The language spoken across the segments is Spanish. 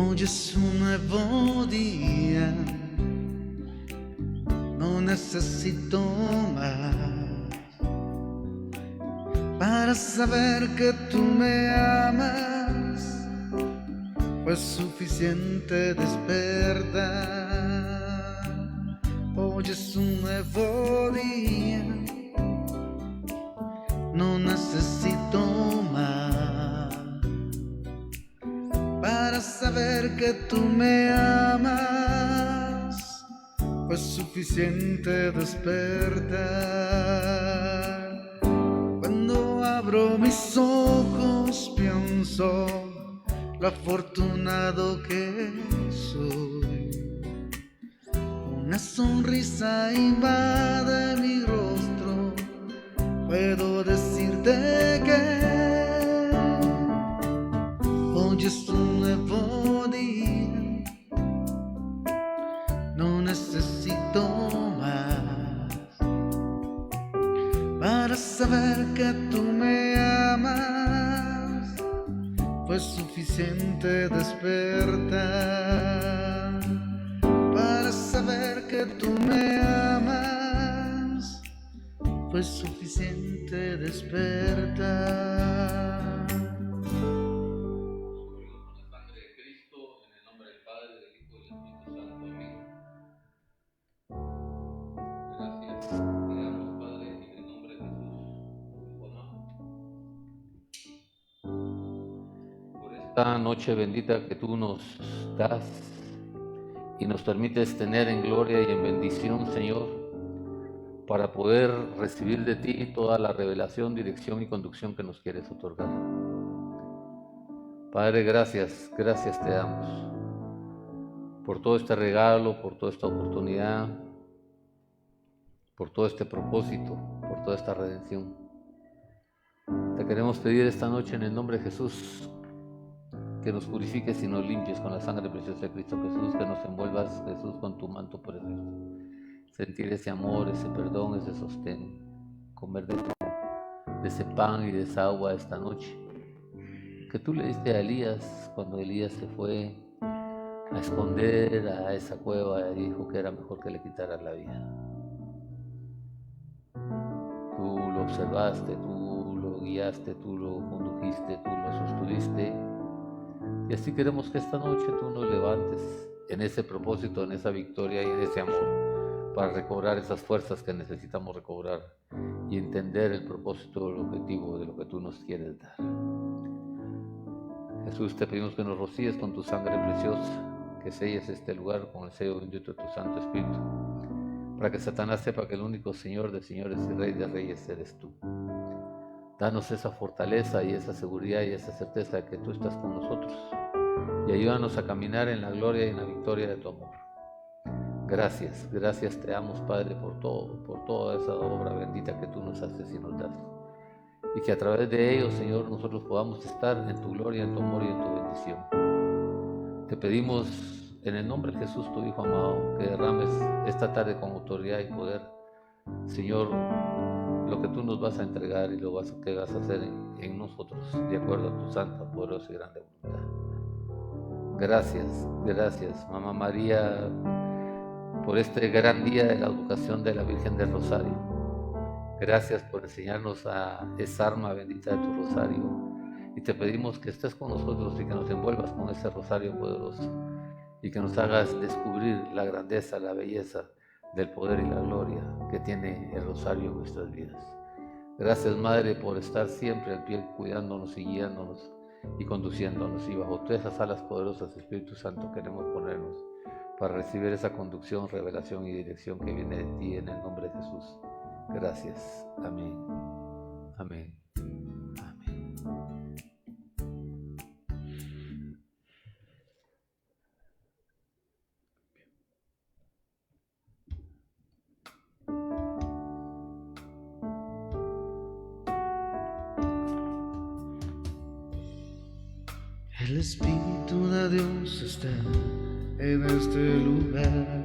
Hoy es un nuevo día, no necesito más para saber que tú me amas. Fue suficiente despertar. Hoy es un nuevo día, no necesito más para saber que tú me amas. Fue suficiente despertar. Cuando abro mis ojos pienso lo afortunado que soy. Una sonrisa invade mi rostro, puedo decirte que hoy es un nuevo día, no necesito más para saber que tú me amas. Fue suficiente despertar para saber que tú me amas. Fue suficiente despertar. Esta noche bendita que tú nos das y nos permites tener en gloria y en bendición, Señor, para poder recibir de ti toda la revelación, dirección y conducción que nos quieres otorgar. Padre, gracias te damos por todo este regalo, por toda esta oportunidad, por todo este propósito, por toda esta redención. Te queremos pedir esta noche en el nombre de Jesús que nos purifiques y nos limpies con la sangre preciosa de Cristo Jesús, que nos envuelvas, Jesús, con tu manto precioso. Sentir ese amor, ese perdón, ese sostén, comer de ese pan y de esa agua esta noche. Que tú le diste a Elías cuando Elías se fue a esconder a esa cueva y dijo que era mejor que le quitaran la vida. Tú lo observaste, tú lo guiaste, tú lo condujiste, tú lo sostuviste. Y así queremos que esta noche tú nos levantes en ese propósito, en esa victoria y en ese amor para recobrar esas fuerzas que necesitamos recobrar y entender el propósito, el objetivo de lo que tú nos quieres dar. Jesús, te pedimos que nos rocíes con tu sangre preciosa, que selles este lugar con el sello bendito de tu Santo Espíritu, para que Satanás sepa que el único Señor de señores y Rey de reyes eres tú. Danos esa fortaleza y esa seguridad y esa certeza de que tú estás con nosotros y ayúdanos a caminar en la gloria y en la victoria de tu amor. Gracias te damos, Padre, por toda esa obra bendita que tú nos haces y nos das. Y que a través de ello, Señor, nosotros podamos estar en tu gloria, en tu amor y en tu bendición. Te pedimos en el nombre de Jesús, tu Hijo amado, que derrames esta tarde con autoridad y poder, Señor, lo que tú nos vas a entregar y lo que vas a hacer en nosotros, de acuerdo a tu santa, poderosa y grande voluntad. Gracias, Mamá María, por este gran día de la advocación de la Virgen del Rosario. Gracias por enseñarnos a esa arma bendita de tu rosario. Y te pedimos que estés con nosotros y que nos envuelvas con ese rosario poderoso y que nos hagas descubrir la grandeza, la belleza del poder y la gloria que tiene el rosario en nuestras vidas. Gracias, Madre, por estar siempre al pie, cuidándonos y guiándonos y conduciéndonos. Y bajo todas esas alas poderosas, Espíritu Santo, queremos ponernos para recibir esa conducción, revelación y dirección que viene de ti en el nombre de Jesús. Gracias. Amén. Amén. Amén. El Espíritu de Dios está en este lugar.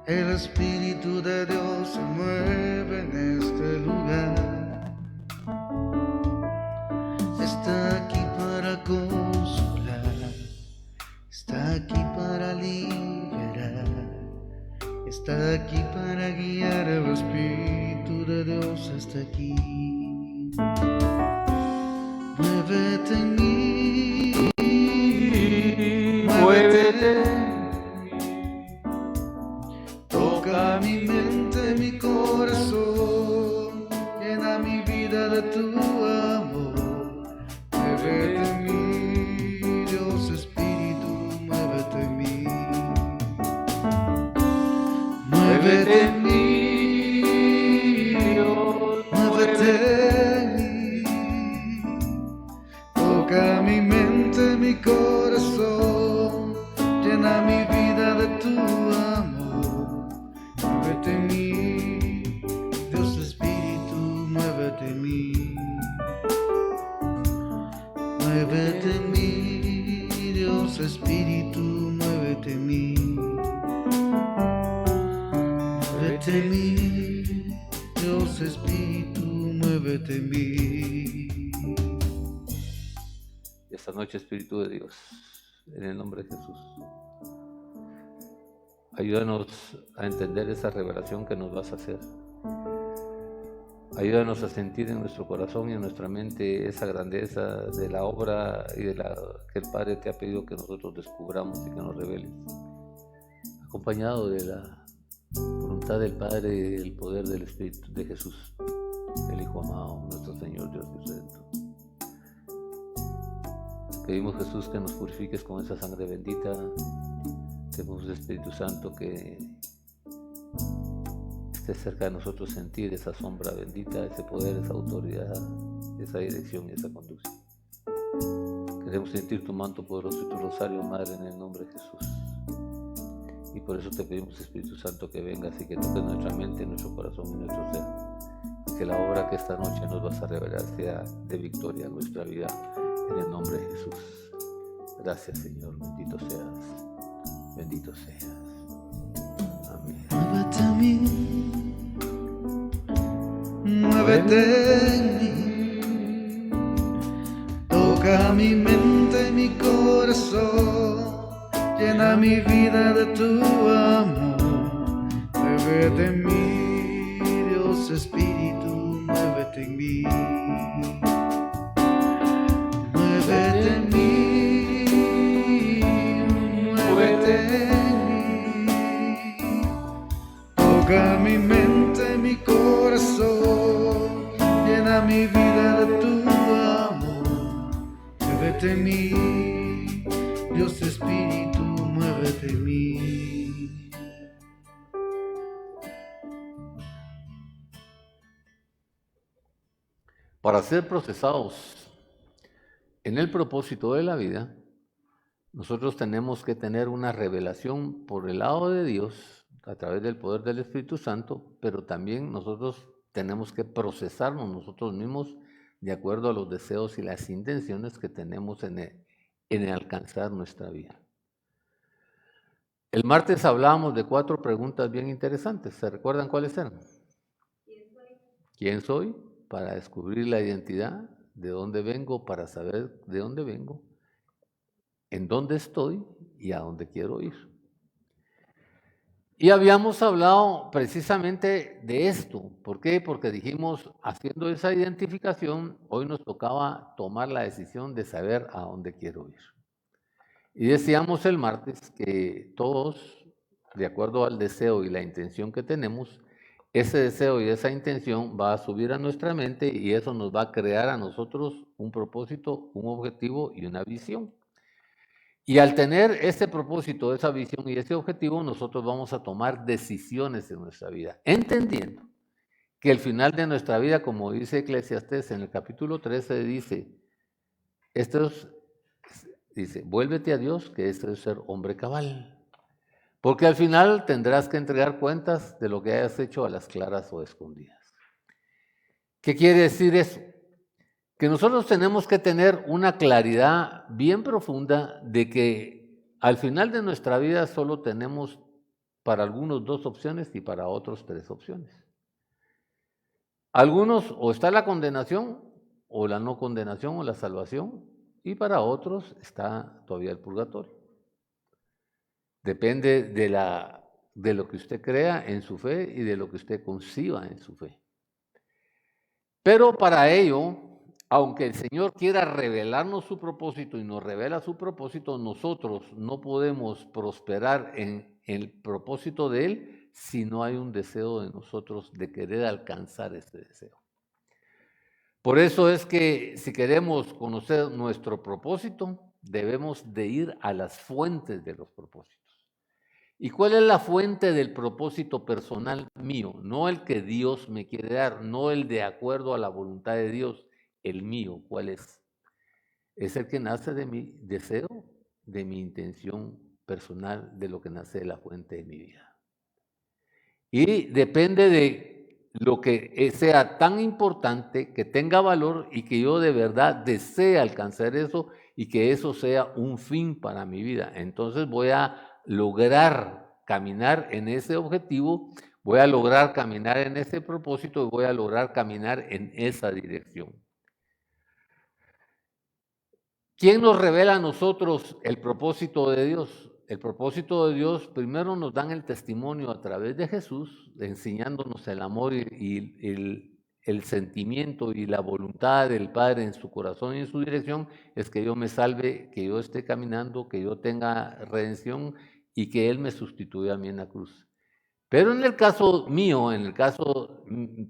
El Espíritu de Dios se mueve en este lugar. Está aquí para construir muévete en mí, muévete. toca mi mente, mi corazón, llena mi vida de tu amor. Muévete en mí, Dios Espíritu, muévete en mí. Muévete en mí, Dios, muévete en mí. Toca mi mente, mi corazón, llena mi vida de tu amor. Muévete en mí, Dios Espíritu, muévete en mí. Muévete en mí, Dios Espíritu, muévete en mí. Muévete en mí, Dios Espíritu, muévete en mí. Esta noche, Espíritu de Dios, en el nombre de Jesús, ayúdanos a entender esa revelación que nos vas a hacer. Ayúdanos a sentir en nuestro corazón y en nuestra mente esa grandeza de la obra y de la que el Padre te ha pedido que nosotros descubramos y que nos reveles, acompañado de la voluntad del Padre y del poder del Espíritu de Jesús, el Hijo amado, nuestro Señor Dios Redentor. Pedimos, Jesús, que nos purifiques con esa sangre bendita. Te pedimos, Espíritu Santo, que esté cerca de nosotros, sentir esa sombra bendita, ese poder, esa autoridad, esa dirección y esa conducción. Queremos sentir tu manto poderoso y tu rosario, Madre, en el nombre de Jesús. Y por eso te pedimos, Espíritu Santo, que vengas y que toques nuestra mente, nuestro corazón y nuestro ser. Y que la obra que esta noche nos vas a revelar sea de victoria en nuestra vida, en el nombre de Jesús. Gracias, Señor. Bendito seas. Bendito seas. Amén. Muévete en mí, muévete en mí. Toca mi mente, mi corazón, llena mi vida de tu amor. Muévete en mí, Dios Espíritu, muévete en mí. Muévete en mí, muévete en mí. Toca mi mente, mi corazón, llena mi vida de tu amor. Muévete en mí, Dios Espíritu, muévete en mí. Para ser procesados en el propósito de la vida, nosotros tenemos que tener una revelación por el lado de Dios a través del poder del Espíritu Santo, pero también nosotros tenemos que procesarnos nosotros mismos de acuerdo a los deseos y las intenciones que tenemos en alcanzar nuestra vida. El martes hablábamos de 4 preguntas bien interesantes. ¿Se recuerdan cuáles eran? ¿Quién soy? Para descubrir la identidad. ¿De dónde vengo? Para saber de dónde vengo. ¿En dónde estoy? Y a dónde quiero ir. Y habíamos hablado precisamente de esto. ¿Por qué? Porque dijimos, haciendo esa identificación, hoy nos tocaba tomar la decisión de saber a dónde quiero ir. Y decíamos el martes que todos, de acuerdo al deseo y la intención que tenemos, ese deseo y esa intención va a subir a nuestra mente y eso nos va a crear a nosotros un propósito, un objetivo y una visión. Y al tener ese propósito, esa visión y ese objetivo, nosotros vamos a tomar decisiones en nuestra vida, entendiendo que el final de nuestra vida, como dice Eclesiastés en el capítulo 13, dice, vuélvete a Dios, que esto es ser hombre cabal. Porque al final tendrás que entregar cuentas de lo que hayas hecho a las claras o escondidas. ¿Qué quiere decir eso? Que nosotros tenemos que tener una claridad bien profunda de que al final de nuestra vida solo tenemos para algunos 2 opciones y para otros 3 opciones. Algunos o está la condenación o la no condenación o la salvación y para otros está todavía el purgatorio. Depende de lo que usted crea en su fe y de lo que usted conciba en su fe. Pero para ello aunque el Señor quiera revelarnos su propósito y nos revela su propósito, nosotros no podemos prosperar en el propósito de Él si no hay un deseo de nosotros de querer alcanzar ese deseo. Por eso es que si queremos conocer nuestro propósito, debemos de ir a las fuentes de los propósitos. ¿Y cuál es la fuente del propósito personal mío? No el que Dios me quiere dar, no el de acuerdo a la voluntad de Dios, el mío. ¿Cuál es? Es el que nace de mi deseo, de mi intención personal, de lo que nace de la fuente de mi vida. Y depende de lo que sea tan importante, que tenga valor y que yo de verdad desee alcanzar eso y que eso sea un fin para mi vida. Entonces voy a lograr caminar en ese objetivo, voy a lograr caminar en ese propósito y voy a lograr caminar en esa dirección. ¿Quién nos revela a nosotros el propósito de Dios? El propósito de Dios primero nos dan el testimonio a través de Jesús, enseñándonos el amor y el sentimiento y la voluntad del Padre en su corazón y en su dirección, es que yo me salve, que yo esté caminando, que yo tenga redención y que Él me sustituya a mí en la cruz. Pero en el caso mío, en el caso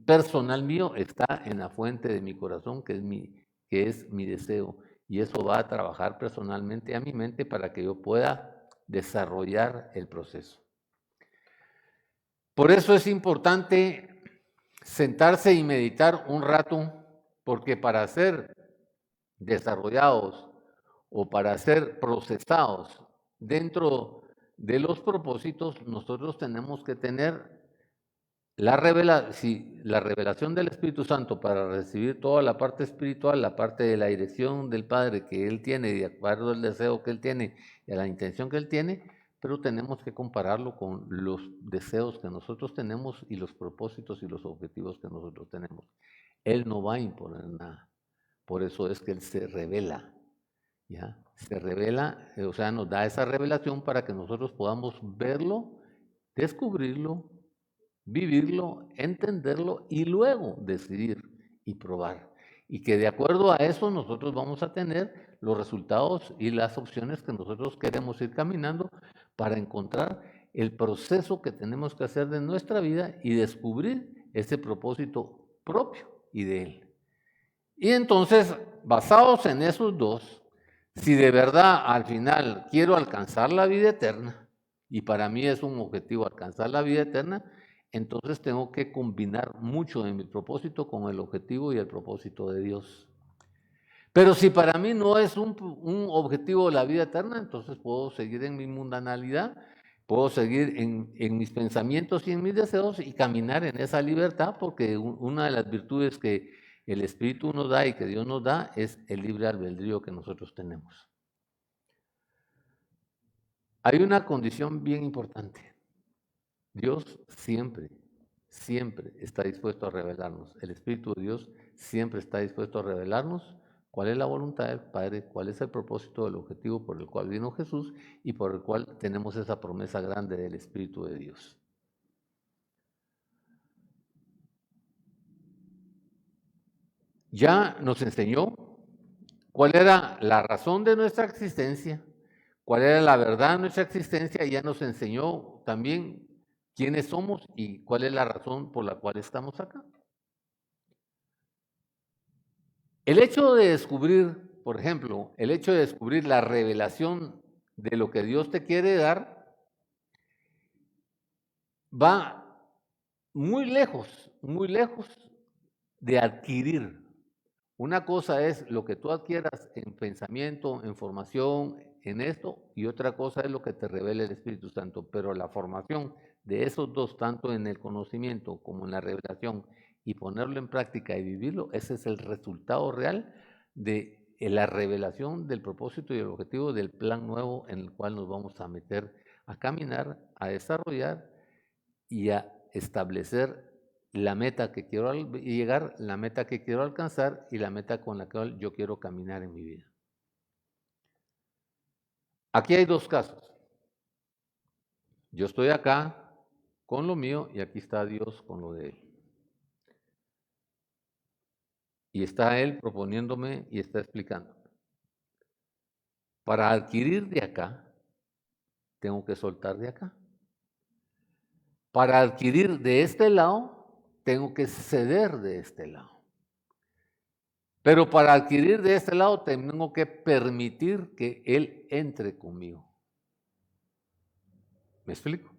personal mío, está en la fuente de mi corazón, que es mi deseo. Y eso va a trabajar personalmente a mi mente para que yo pueda desarrollar el proceso. Por eso es importante sentarse y meditar un rato, porque para ser desarrollados o para ser procesados dentro de los propósitos, nosotros tenemos que tener la revelación del Espíritu Santo para recibir toda la parte espiritual, la parte de la dirección del Padre que Él tiene, de acuerdo al deseo que Él tiene y a la intención que Él tiene, pero tenemos que compararlo con los deseos que nosotros tenemos y los propósitos y los objetivos que nosotros tenemos. Él no va a imponer nada. Por eso es que Él se revela, ¿ya? Se revela, o sea, nos da esa revelación para que nosotros podamos verlo, descubrirlo, vivirlo, entenderlo y luego decidir y probar. Y que de acuerdo a eso nosotros vamos a tener los resultados y las opciones que nosotros queremos ir caminando para encontrar el proceso que tenemos que hacer de nuestra vida y descubrir ese propósito propio y de Él. Y entonces, basados en esos dos, si de verdad al final quiero alcanzar la vida eterna, y para mí es un objetivo alcanzar la vida eterna, entonces tengo que combinar mucho de mi propósito con el objetivo y el propósito de Dios. Pero si para mí no es un objetivo la vida eterna, entonces puedo seguir en mi mundanalidad, puedo seguir en mis pensamientos y en mis deseos y caminar en esa libertad, porque una de las virtudes que el Espíritu nos da y que Dios nos da es el libre albedrío que nosotros tenemos. Hay una condición bien importante. Dios siempre, siempre está dispuesto a revelarnos. El Espíritu de Dios siempre está dispuesto a revelarnos cuál es la voluntad del Padre, cuál es el propósito del objetivo por el cual vino Jesús y por el cual tenemos esa promesa grande del Espíritu de Dios. Ya nos enseñó cuál era la razón de nuestra existencia, cuál era la verdad de nuestra existencia, y ya nos enseñó también quiénes somos y cuál es la razón por la cual estamos acá. El hecho de descubrir, por ejemplo, el hecho de descubrir la revelación de lo que Dios te quiere dar, va muy lejos de adquirir. Una cosa es lo que tú adquieras en pensamiento, en formación, en esto, y otra cosa es lo que te revela el Espíritu Santo. Pero la formación de esos dos, tanto en el conocimiento como en la revelación, y ponerlo en práctica y vivirlo, ese es el resultado real de la revelación del propósito y el objetivo del plan nuevo en el cual nos vamos a meter a caminar, a desarrollar y a establecer la meta que quiero llegar, la meta que quiero alcanzar y la meta con la cual yo quiero caminar en mi vida. Aquí hay dos casos. Yo estoy acá con lo mío y aquí está Dios con lo de Él. Y está Él proponiéndome y está explicando. Para adquirir de acá, tengo que soltar de acá. Para adquirir de este lado, tengo que ceder de este lado. Pero para adquirir de este lado, tengo que permitir que Él entre conmigo. ¿Me explico?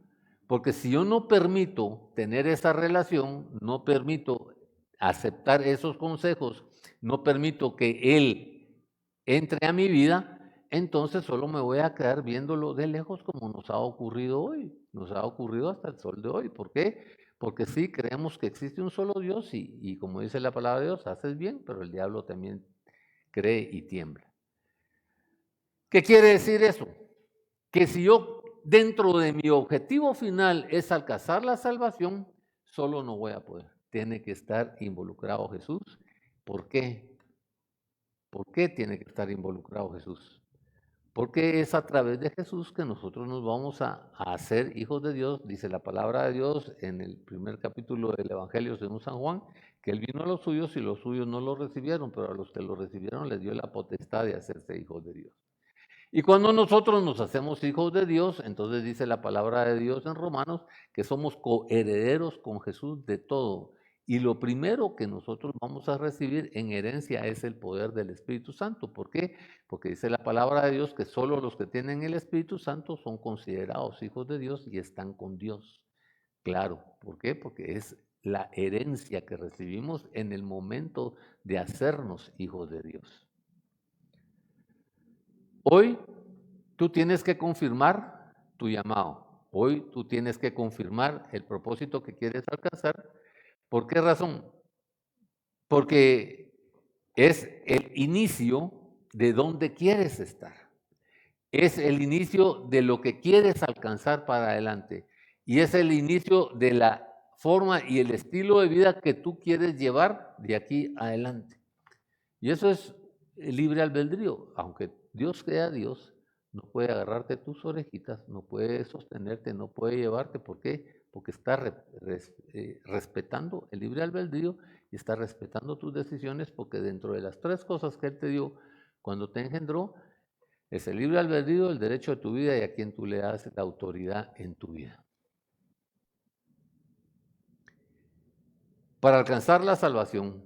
Porque si yo no permito tener esa relación, no permito aceptar esos consejos, no permito que Él entre a mi vida, entonces solo me voy a quedar viéndolo de lejos como nos ha ocurrido hoy, nos ha ocurrido hasta el sol de hoy. ¿Por qué? Porque sí, creemos que existe un solo Dios y como dice la palabra de Dios, haces bien, pero el diablo también cree y tiembla. ¿Qué quiere decir eso? Que si yo dentro de mi objetivo final es alcanzar la salvación, solo no voy a poder. Tiene que estar involucrado Jesús. ¿Por qué? ¿Por qué tiene que estar involucrado Jesús? Porque es a través de Jesús que nosotros nos vamos a hacer hijos de Dios. Dice la palabra de Dios en el primer capítulo del Evangelio según San Juan, que Él vino a los suyos y los suyos no lo recibieron, pero a los que lo recibieron les dio la potestad de hacerse hijos de Dios. Y cuando nosotros nos hacemos hijos de Dios, entonces dice la palabra de Dios en Romanos que somos coherederos con Jesús de todo. Y lo primero que nosotros vamos a recibir en herencia es el poder del Espíritu Santo. ¿Por qué? Porque dice la palabra de Dios que solo los que tienen el Espíritu Santo son considerados hijos de Dios y están con Dios. Claro, ¿por qué? Porque es la herencia que recibimos en el momento de hacernos hijos de Dios. Hoy tú tienes que confirmar tu llamado. Hoy tú tienes que confirmar el propósito que quieres alcanzar. ¿Por qué razón? Porque es el inicio de donde quieres estar. Es el inicio de lo que quieres alcanzar para adelante. Y es el inicio de la forma y el estilo de vida que tú quieres llevar de aquí adelante. Y eso es libre albedrío. Aunque Dios sea Dios, no puede agarrarte tus orejitas, no puede sostenerte, no puede llevarte. ¿Por qué? Porque está respetando el libre albedrío y está respetando tus decisiones, porque dentro de las tres cosas que Él te dio cuando te engendró, es el libre albedrío, el derecho de tu vida y a quien tú le das la autoridad en tu vida. Para alcanzar la salvación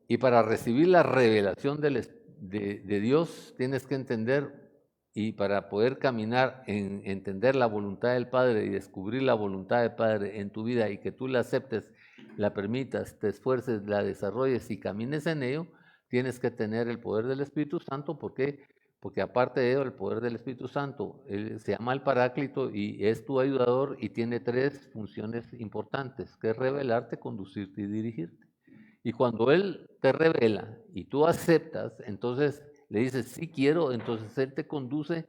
y para recibir la revelación de Dios, tienes que entender, y para poder caminar en entender la voluntad del Padre y descubrir la voluntad del Padre en tu vida y que tú la aceptes, la permitas, te esfuerces, la desarrolles y camines en ello, tienes que tener el poder del Espíritu Santo. ¿Por qué? Porque aparte de ello, el poder del Espíritu Santo se llama el Paráclito y es tu ayudador y tiene tres funciones importantes, que es revelarte, conducirte y dirigirte. Y cuando Él te revela y tú aceptas, entonces le dices, sí quiero, entonces Él te conduce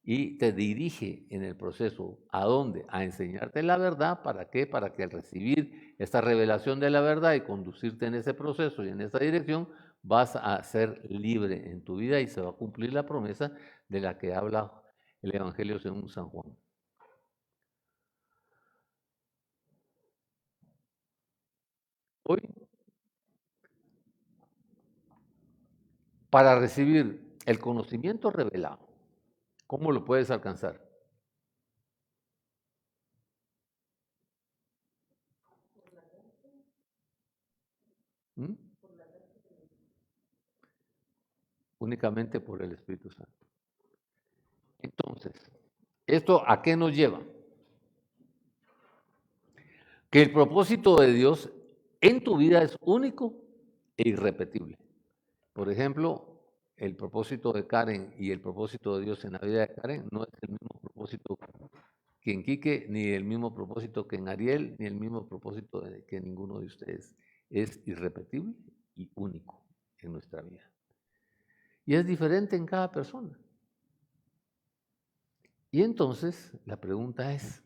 y te dirige en el proceso. ¿A dónde? A enseñarte la verdad. ¿Para qué? Para que al recibir esta revelación de la verdad y conducirte en ese proceso y en esa dirección, vas a ser libre en tu vida y se va a cumplir la promesa de la que habla el Evangelio según San Juan. Hoy, para recibir el conocimiento revelado, ¿cómo lo puedes alcanzar? ¿Mm? Únicamente por el Espíritu Santo. Entonces, ¿esto a qué nos lleva? Que el propósito de Dios en tu vida es único e irrepetible. Por ejemplo, el propósito de Karen y el propósito de Dios en la vida de Karen no es el mismo propósito que en Quique, ni el mismo propósito que en Ariel, ni el mismo propósito que en ninguno de ustedes. Es irrepetible y único en nuestra vida. Y es diferente en cada persona. Y entonces la pregunta es,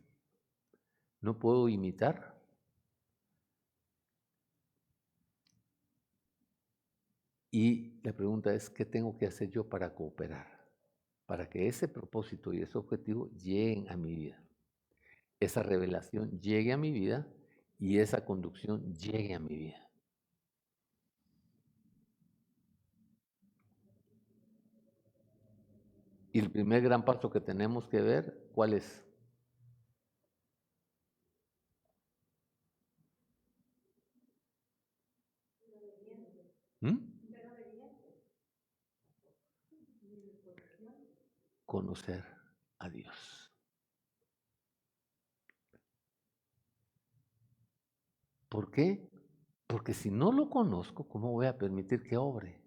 ¿no puedo imitar? Y la pregunta es, ¿qué tengo que hacer yo para cooperar? Para que ese propósito y ese objetivo lleguen a mi vida. Esa revelación llegue a mi vida y esa conducción llegue a mi vida. Y el primer gran paso que tenemos que ver, ¿cuál es? ¿Mm? Conocer a Dios. ¿Por qué? Porque si no lo conozco, ¿cómo voy a permitir que obre?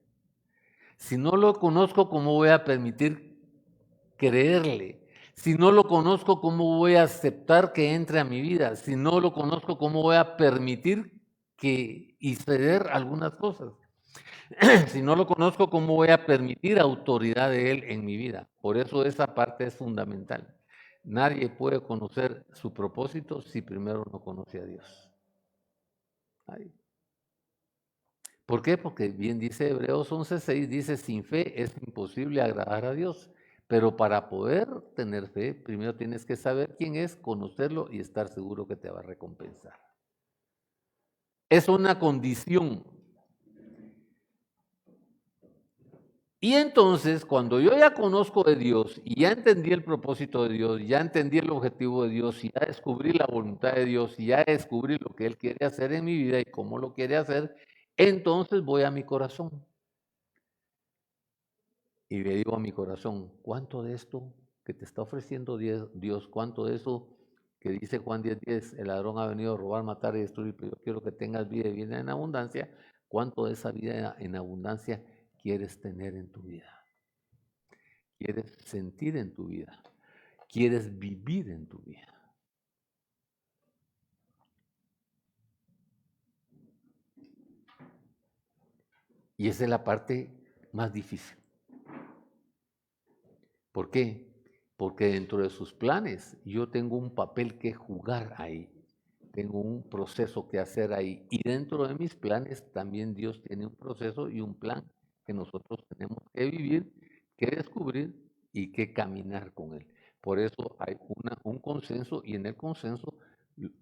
Si no lo conozco, ¿cómo voy a permitir creerle? Si no lo conozco, ¿cómo voy a aceptar que entre a mi vida? Si no lo conozco, ¿cómo voy a permitir que y ceder algunas cosas? Si no lo conozco, ¿cómo voy a permitir autoridad de Él en mi vida? Por eso esa parte es fundamental. Nadie puede conocer su propósito si primero no conoce a Dios. Nadie. ¿Por qué? Porque bien dice Hebreos 11:6, dice, sin fe es imposible agradar a Dios. Pero para poder tener fe, primero tienes que saber quién es, conocerlo y estar seguro que te va a recompensar. Es una condición. Y entonces, cuando yo ya conozco de Dios y ya entendí el propósito de Dios, ya entendí el objetivo de Dios y ya descubrí la voluntad de Dios y ya descubrí lo que Él quiere hacer en mi vida y cómo lo quiere hacer, entonces voy a mi corazón y le digo a mi corazón, ¿cuánto de esto que te está ofreciendo Dios, cuánto de eso que dice Juan 10:10, el ladrón ha venido a robar, matar y destruir, pero yo quiero que tengas vida y vida en abundancia, cuánto de esa vida en abundancia quieres tener en tu vida? ¿Quieres sentir en tu vida? ¿Quieres vivir en tu vida? Y esa es la parte más difícil. ¿Por qué? Porque dentro de sus planes yo tengo un papel que jugar ahí, tengo un proceso que hacer ahí. Y dentro de mis planes también Dios tiene un proceso y un plan que nosotros tenemos que vivir, que descubrir y que caminar con Él. Por eso hay un consenso y en el consenso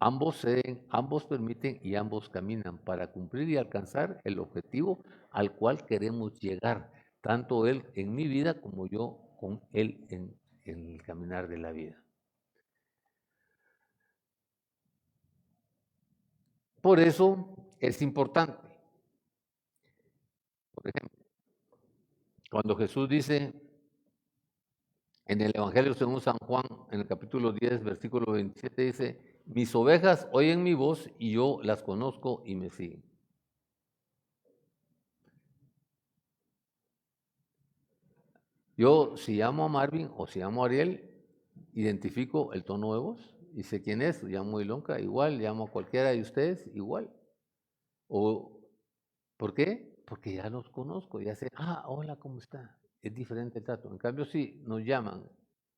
ambos ceden, ambos permiten y ambos caminan para cumplir y alcanzar el objetivo al cual queremos llegar, tanto Él en mi vida como yo con Él en el caminar de la vida. Por eso es importante, por ejemplo, cuando Jesús dice en el Evangelio según San Juan, en el capítulo 10, versículo 27, dice, mis ovejas oyen mi voz y yo las conozco y me siguen. Yo, si llamo a Marvin o si llamo a Ariel, identifico el tono de voz y sé quién es. Llamo a Ilonka, igual. Llamo a cualquiera de ustedes, igual. O, ¿por qué? Porque ya los conozco, ya sé, hola, ¿cómo está? Es diferente el trato. En cambio, si nos llaman,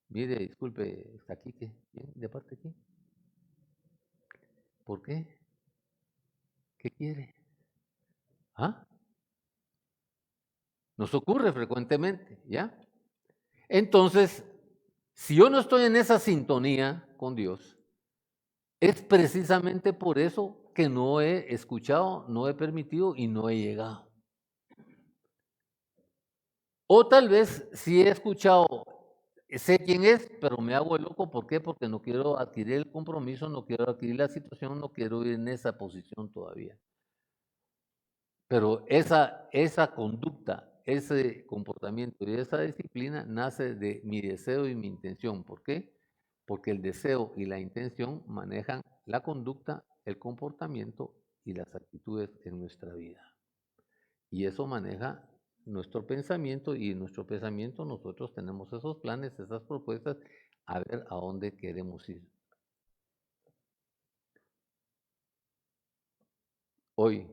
mire, disculpe, ¿está aquí qué? ¿Bien? ¿De parte aquí? ¿Por qué? ¿Qué quiere? ¿Ah? Nos ocurre frecuentemente, ¿ya? Entonces, si yo no estoy en esa sintonía con Dios, es precisamente por eso que no he escuchado, no he permitido y no he llegado. O tal vez si he escuchado, sé quién es, pero me hago el loco. ¿Por qué? Porque no quiero adquirir el compromiso, no quiero adquirir la situación, no quiero ir en esa posición todavía. Pero esa conducta, ese comportamiento y esa disciplina nace de mi deseo y mi intención. ¿Por qué? Porque el deseo y la intención manejan la conducta, el comportamiento y las actitudes en nuestra vida. Y eso maneja nuestro pensamiento y en nuestro pensamiento nosotros tenemos esos planes, esas propuestas, a ver a dónde queremos ir. Hoy,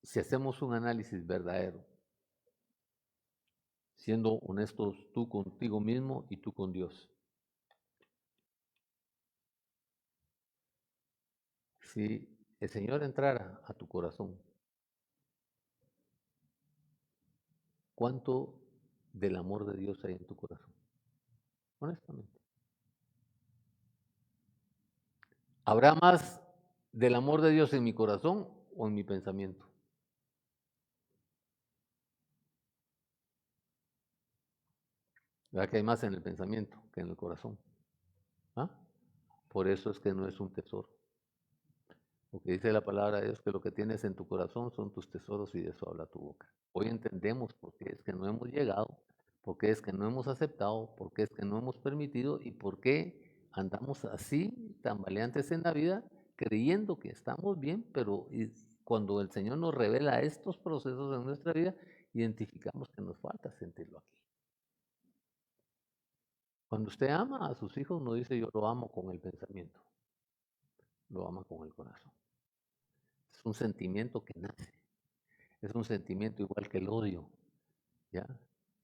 si hacemos un análisis verdadero, siendo honestos tú contigo mismo y tú con Dios, si el Señor entrara a tu corazón, ¿cuánto del amor de Dios hay en tu corazón? Honestamente. ¿Habrá más del amor de Dios en mi corazón o en mi pensamiento? ¿Verdad que hay más en el pensamiento que en el corazón? ¿Ah? Por eso es que no es un tesoro. Porque dice la palabra de Dios que lo que tienes en tu corazón son tus tesoros y de eso habla tu boca. Hoy entendemos por qué es que no hemos llegado, por qué es que no hemos aceptado, por qué es que no hemos permitido y por qué andamos así, tambaleantes en la vida, creyendo que estamos bien, pero cuando el Señor nos revela estos procesos en nuestra vida, identificamos que nos falta sentirlo aquí. Cuando usted ama a sus hijos, no dice yo lo amo con el pensamiento, lo ama con el corazón. Es un sentimiento que nace, es un sentimiento igual que el odio, ¿ya?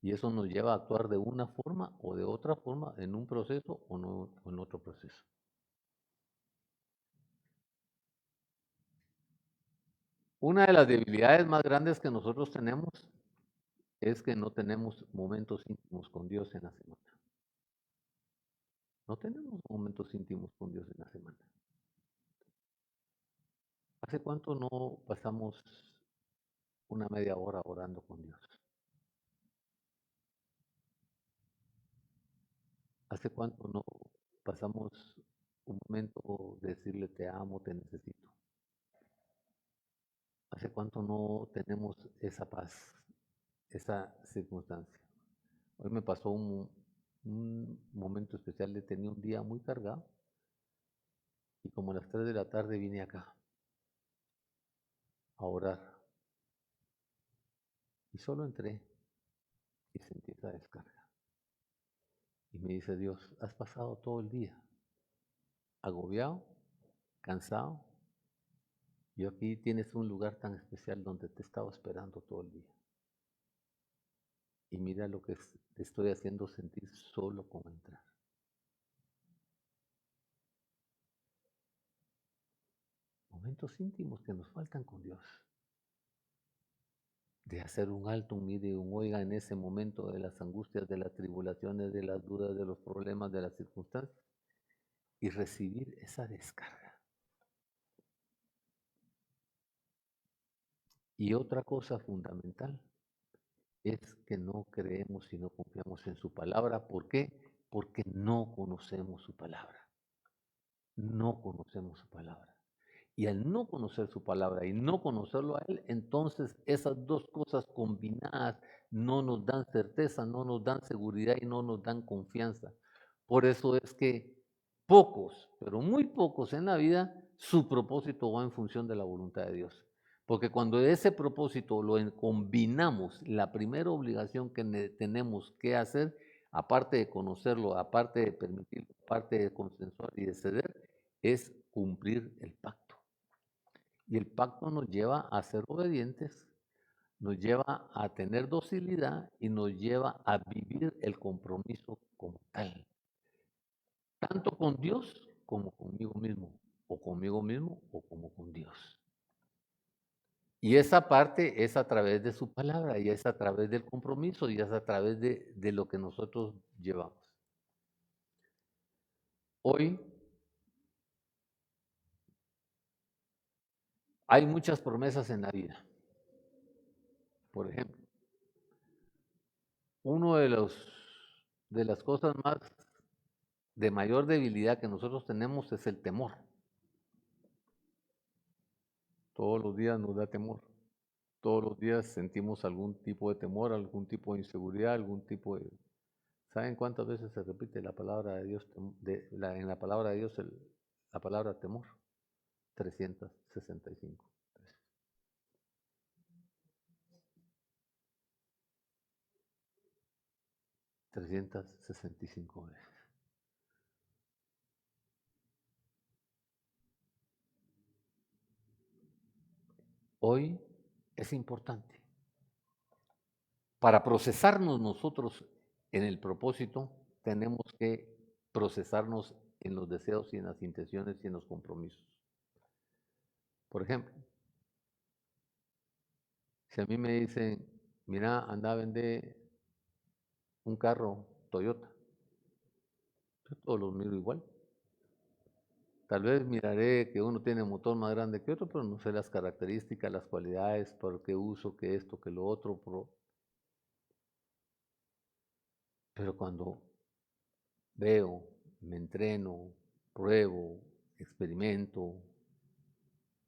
Y eso nos lleva a actuar de una forma o de otra forma en un proceso o, no, o en otro proceso. Una de las debilidades más grandes que nosotros tenemos es que no tenemos momentos íntimos con Dios en la semana. No tenemos momentos íntimos con Dios en la semana. ¿Hace cuánto no pasamos una media hora orando con Dios? ¿Hace cuánto no pasamos un momento de decirle te amo, te necesito? ¿Hace cuánto no tenemos esa paz, esa circunstancia? Hoy me pasó un momento especial, tenía un día muy cargado y como a las 3 de la tarde vine acá a orar y solo entré y sentí esa descarga. Y me dice Dios, has pasado todo el día agobiado, cansado, y aquí tienes un lugar tan especial donde te estaba esperando todo el día. Y mira lo que te estoy haciendo sentir solo con entrar. Momentos íntimos que nos faltan con Dios. De hacer un alto, un mire, un oiga en ese momento de las angustias, de las tribulaciones, de las dudas, de los problemas, de las circunstancias y recibir esa descarga. Y otra cosa fundamental es que no creemos y no confiamos en su palabra. ¿Por qué? Porque no conocemos su palabra. No conocemos su palabra. Y al no conocer su palabra y no conocerlo a Él, entonces esas dos cosas combinadas no nos dan certeza, no nos dan seguridad y no nos dan confianza. Por eso es que pocos, pero muy pocos en la vida, su propósito va en función de la voluntad de Dios. Porque cuando ese propósito lo combinamos, la primera obligación que tenemos que hacer, aparte de conocerlo, aparte de permitirlo, aparte de consensuar y de ceder, es cumplir el pacto. Y el pacto nos lleva a ser obedientes, nos lleva a tener docilidad y nos lleva a vivir el compromiso como tal, tanto con Dios como conmigo mismo, o conmigo mismo o como con Dios. Y esa parte es a través de su palabra, y es a través del compromiso, y es a través de lo que nosotros llevamos. Hoy hay muchas promesas en la vida. Por ejemplo, uno de las cosas más de mayor debilidad que nosotros tenemos es el temor. Todos los días nos da temor. Todos los días sentimos algún tipo de temor, algún tipo de inseguridad, algún tipo de... ¿Saben cuántas veces se repite la palabra de Dios, en la palabra de Dios la palabra temor? 365 veces. 365 veces. Hoy es importante para procesarnos nosotros en el propósito, tenemos que procesarnos en los deseos y en las intenciones y en los compromisos. Por ejemplo, si a mí me dicen, mira, anda a vender un carro Toyota, yo todos los miro igual. Tal vez miraré que uno tiene motor más grande que otro, pero no sé las características, las cualidades, por qué uso, qué esto, qué lo otro. Pero cuando veo, me entreno, pruebo, experimento,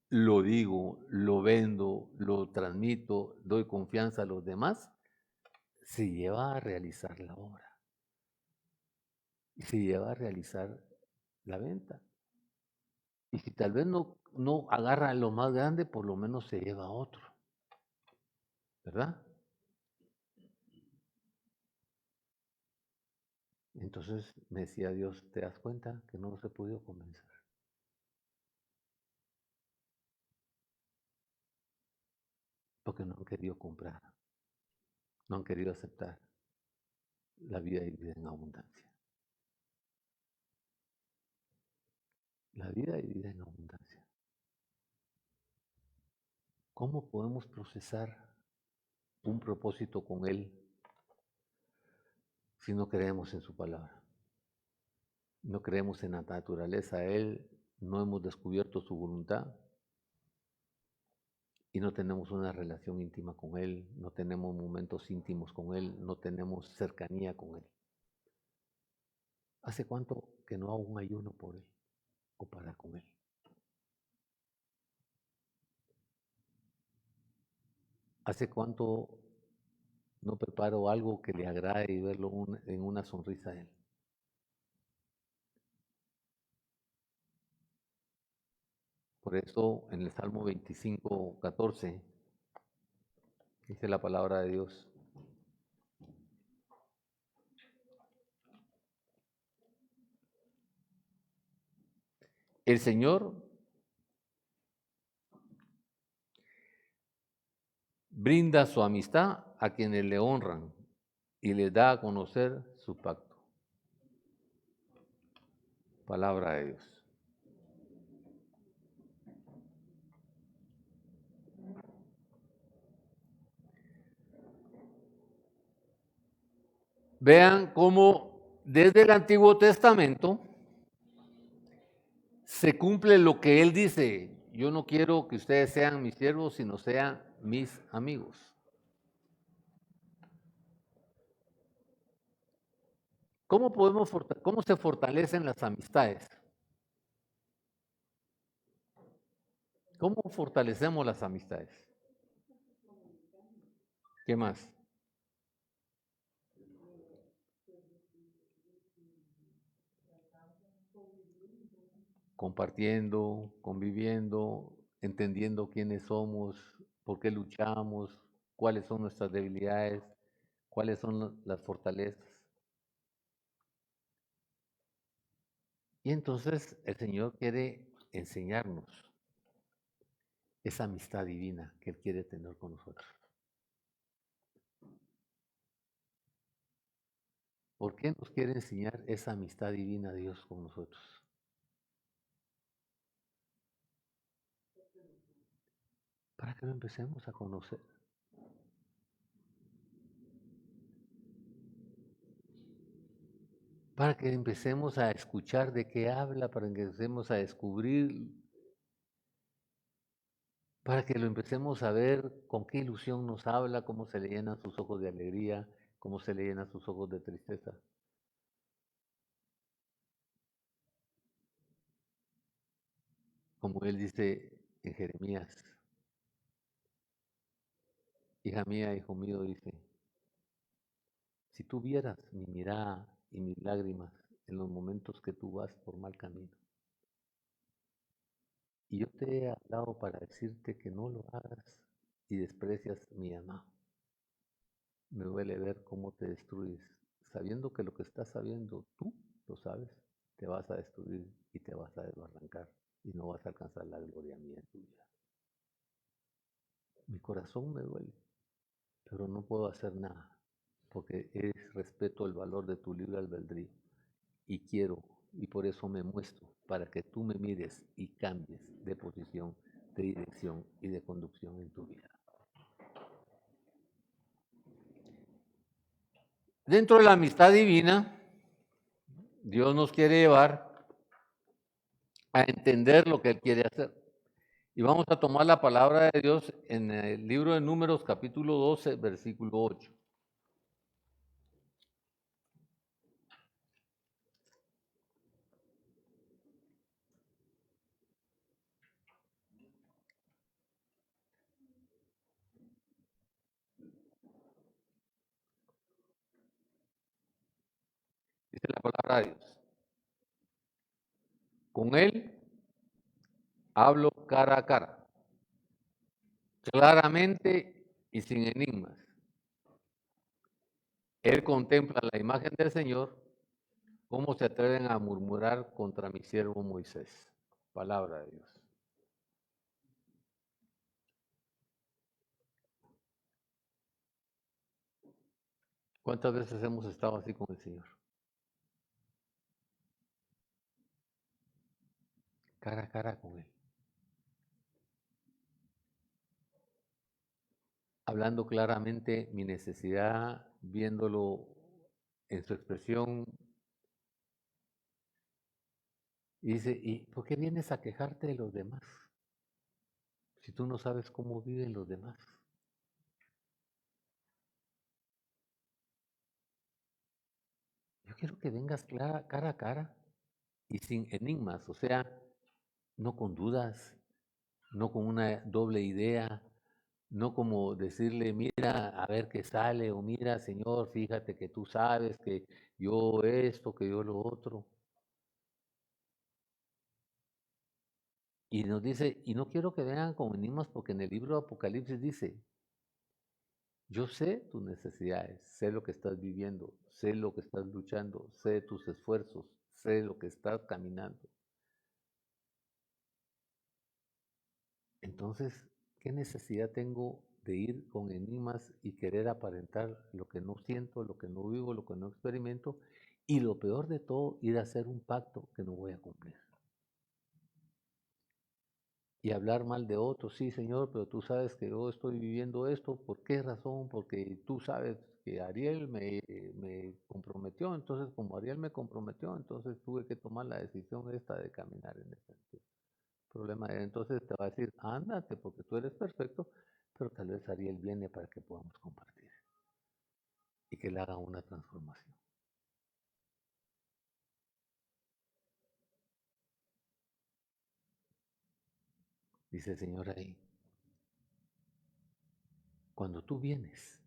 lo digo, lo vendo, lo transmito, doy confianza a los demás, se lleva a realizar la obra y se lleva a realizar la venta. Y si tal vez no agarra lo más grande, por lo menos se lleva a otro, ¿verdad? Entonces me decía Dios, ¿te das cuenta que no los he podido convencer? Porque no han querido comprar, no han querido aceptar la vida y vida en abundancia. La vida y vida en abundancia. ¿Cómo podemos procesar un propósito con Él si no creemos en su palabra? No creemos en la naturaleza de Él, no hemos descubierto su voluntad y no tenemos una relación íntima con Él, no tenemos momentos íntimos con Él, no tenemos cercanía con Él. ¿Hace cuánto que no hago un ayuno por Él o para con Él? ¿Hace cuánto no preparo algo que le agrade y verlo en una sonrisa a Él? Por eso en el Salmo 25, 14 dice la palabra de Dios: el Señor brinda su amistad a quienes le honran y les da a conocer su pacto. Palabra de Dios. Vean cómo desde el Antiguo Testamento se cumple lo que Él dice: yo no quiero que ustedes sean mis siervos, sino sean mis amigos. ¿Cómo se fortalecen las amistades? ¿Cómo fortalecemos las amistades? ¿Qué más? Compartiendo, conviviendo, entendiendo quiénes somos, por qué luchamos, cuáles son nuestras debilidades, cuáles son las fortalezas. Y entonces el Señor quiere enseñarnos esa amistad divina que Él quiere tener con nosotros. ¿Por qué nos quiere enseñar esa amistad divina Dios con nosotros? Para que lo empecemos a conocer. Para que empecemos a escuchar de qué habla, para que empecemos a descubrir, para que lo empecemos a ver con qué ilusión nos habla, cómo se le llenan sus ojos de alegría, cómo se le llenan sus ojos de tristeza. Como Él dice en Jeremías: hija mía, hijo mío, dice, si tú vieras mi mirada y mis lágrimas en los momentos que tú vas por mal camino, y yo te he hablado para decirte que no lo hagas y desprecias mi amado, me duele ver cómo te destruyes, sabiendo que lo que estás sabiendo tú lo sabes, te vas a destruir y te vas a desbarrancar y no vas a alcanzar la gloria mía en tu vida. Mi corazón me duele, pero no puedo hacer nada, porque respeto el valor de tu libre albedrío y quiero, y por eso me muestro, para que tú me mires y cambies de posición, de dirección y de conducción en tu vida. Dentro de la amistad divina, Dios nos quiere llevar a entender lo que Él quiere hacer. Y vamos a tomar la palabra de Dios en el libro de Números, capítulo 12, versículo 8. a Dios. Con Él hablo cara a cara, claramente y sin enigmas. Él contempla la imagen del Señor. ¿Cómo se atreven a murmurar contra mi siervo Moisés? Palabra de Dios. ¿Cuántas veces hemos estado así con el Señor? Cara a cara con Él. Hablando claramente mi necesidad, viéndolo en su expresión. Y dice, ¿y por qué vienes a quejarte de los demás? Si tú no sabes cómo viven los demás. Yo quiero que vengas cara a cara y sin enigmas, o sea, no con dudas, no con una doble idea, no como decirle, mira, a ver qué sale, o mira, Señor, fíjate que tú sabes que yo esto, que yo lo otro. Y nos dice, y no quiero que vengan con enigmas porque en el libro de Apocalipsis dice, yo sé tus necesidades, sé lo que estás viviendo, sé lo que estás luchando, sé tus esfuerzos, sé lo que estás caminando. Entonces, ¿qué necesidad tengo de ir con enigmas y querer aparentar lo que no siento, lo que no vivo, lo que no experimento? Y lo peor de todo, ir a hacer un pacto que no voy a cumplir. Y hablar mal de otros, sí, Señor, pero tú sabes que yo estoy viviendo esto, ¿por qué razón? Porque tú sabes que Ariel me comprometió, entonces como Ariel me comprometió, entonces tuve que tomar la decisión esta de caminar en ese sentido. Problema es, entonces te va a decir, ándate, porque tú eres perfecto, pero tal vez Ariel viene para que podamos compartir y que le haga una transformación. Dice el Señor ahí, cuando tú vienes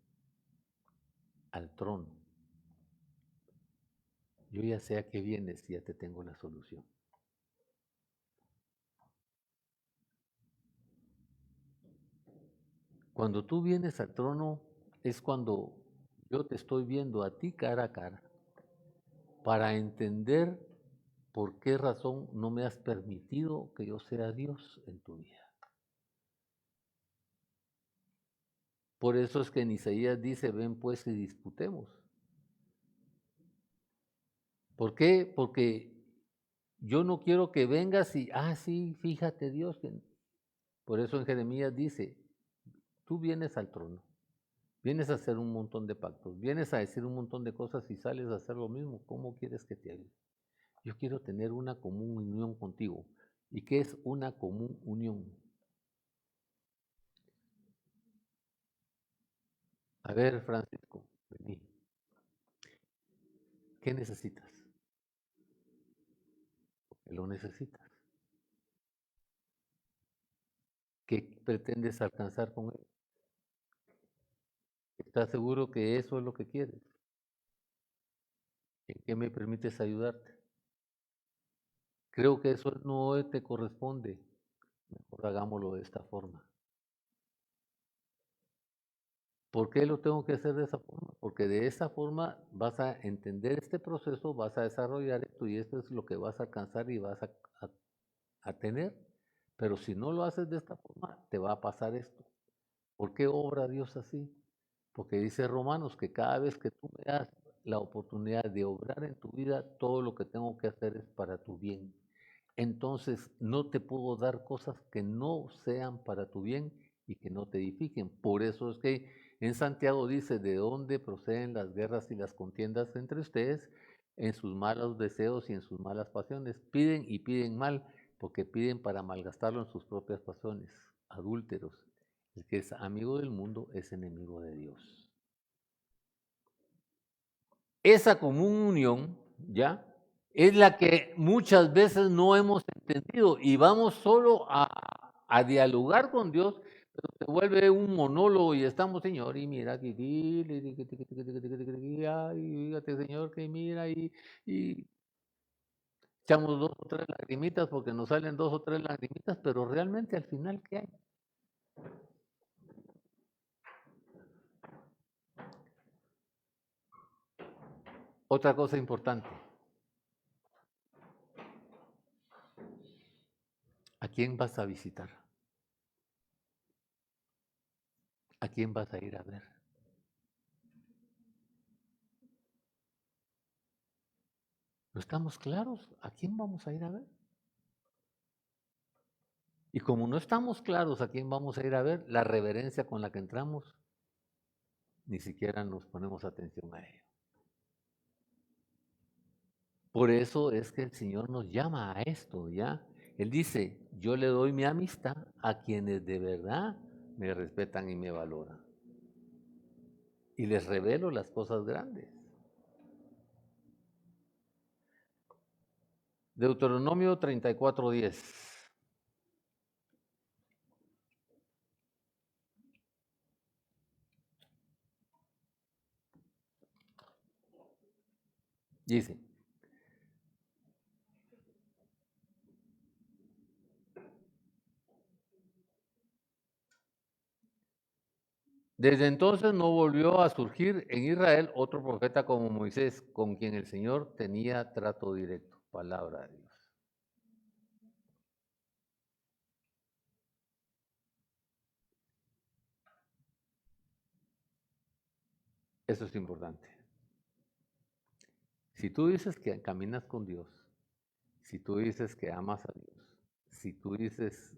al trono, yo ya sé a qué vienes y ya te tengo la solución. Cuando tú vienes al trono es cuando yo te estoy viendo a ti cara a cara para entender por qué razón no me has permitido que yo sea Dios en tu vida. Por eso es que en Isaías dice, ven pues y disputemos. ¿Por qué? Porque yo no quiero que vengas y, sí, fíjate Dios. Por eso en Jeremías dice, tú vienes al trono, vienes a hacer un montón de pactos, vienes a decir un montón de cosas y sales a hacer lo mismo. ¿Cómo quieres que te ayude? Yo quiero tener una común unión contigo. ¿Y qué es una común unión? A ver, Francisco, vení. ¿Qué necesitas? ¿Qué lo necesitas? ¿Qué pretendes alcanzar con él? ¿Estás seguro que eso es lo que quieres? ¿En qué me permites ayudarte? Creo que eso no te corresponde. Mejor hagámoslo de esta forma. ¿Por qué lo tengo que hacer de esa forma? Porque de esa forma vas a entender este proceso, vas a desarrollar esto y esto es lo que vas a alcanzar y vas a tener. Pero si no lo haces de esta forma, te va a pasar esto. ¿Por qué obra Dios así? Porque dice Romanos que cada vez que tú me das la oportunidad de obrar en tu vida, todo lo que tengo que hacer es para tu bien. Entonces no te puedo dar cosas que no sean para tu bien y que no te edifiquen. Por eso es que en Santiago dice, ¿de dónde proceden las guerras y las contiendas entre ustedes? En sus malos deseos y en sus malas pasiones. Piden y piden mal, porque piden para malgastarlo en sus propias pasiones. Adúlteros. El que es amigo del mundo es enemigo de Dios. Esa común unión, ¿ya? Es la que muchas veces no hemos entendido y vamos solo a dialogar con Dios, pero se vuelve un monólogo y estamos, Señor, y mira, y fíjate, Señor, que mira, y Echamos 2 o 3 lagrimitas porque nos salen 2 o 3 lagrimitas, pero realmente al final, ¿qué hay? Otra cosa importante, ¿a quién vas a visitar? ¿A quién vas a ir a ver? ¿No estamos claros? ¿A quién vamos a ir a ver? Y como no estamos claros a quién vamos a ir a ver, la reverencia con la que entramos, ni siquiera nos ponemos atención a ello. Por eso es que el Señor nos llama a esto, ¿ya? Él dice, yo le doy mi amistad a quienes de verdad me respetan y me valoran. Y les revelo las cosas grandes. Deuteronomio 34:10. Dice, desde entonces no volvió a surgir en Israel otro profeta como Moisés, con quien el Señor tenía trato directo. Palabra de Dios. Eso es importante. Si tú dices que caminas con Dios, si tú dices que amas a Dios, si tú dices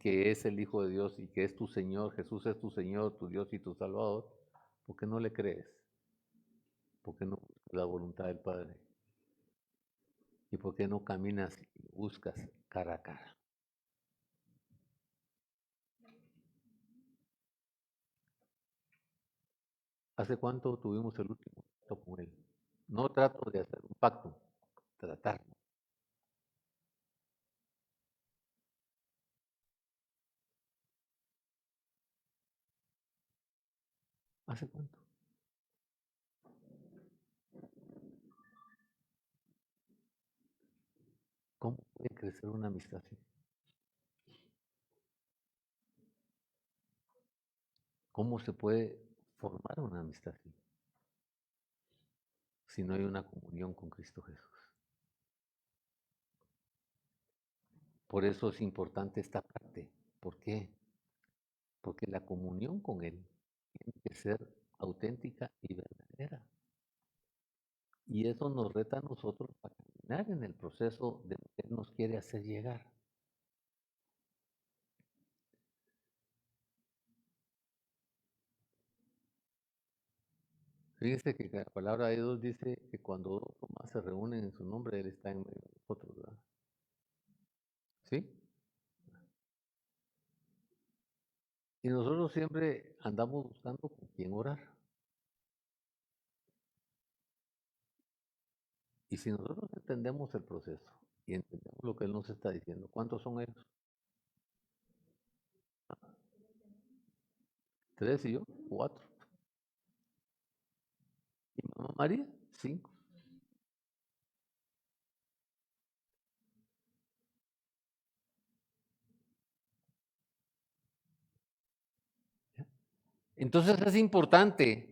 que es el Hijo de Dios y que es tu Señor, Jesús es tu Señor, tu Dios y tu Salvador, ¿por qué no le crees? ¿Por qué no buscas la voluntad del Padre? ¿Y por qué no caminas y buscas cara a cara? ¿Hace cuánto tuvimos el último trato con Él? No trato de hacer un pacto, tratar. ¿Hace cuánto? ¿Cómo puede crecer una amistad así? ¿Cómo se puede formar una amistad así si no hay una comunión con Cristo Jesús? Por eso es importante esta parte. ¿Por qué? Porque la comunión con Él tiene que ser auténtica y verdadera. Y eso nos reta a nosotros para caminar en el proceso de lo que Él nos quiere hacer llegar. Fíjense que la palabra de Dios dice que cuando dos o más se reúnen en su nombre, Él está en medio de nosotros, ¿verdad? ¿Sí? Y nosotros siempre andamos buscando con quién orar. Y si nosotros entendemos el proceso y entendemos lo que Él nos está diciendo, ¿cuántos son ellos? 3 y yo, 4. ¿Y mamá María? 5. Entonces es importante.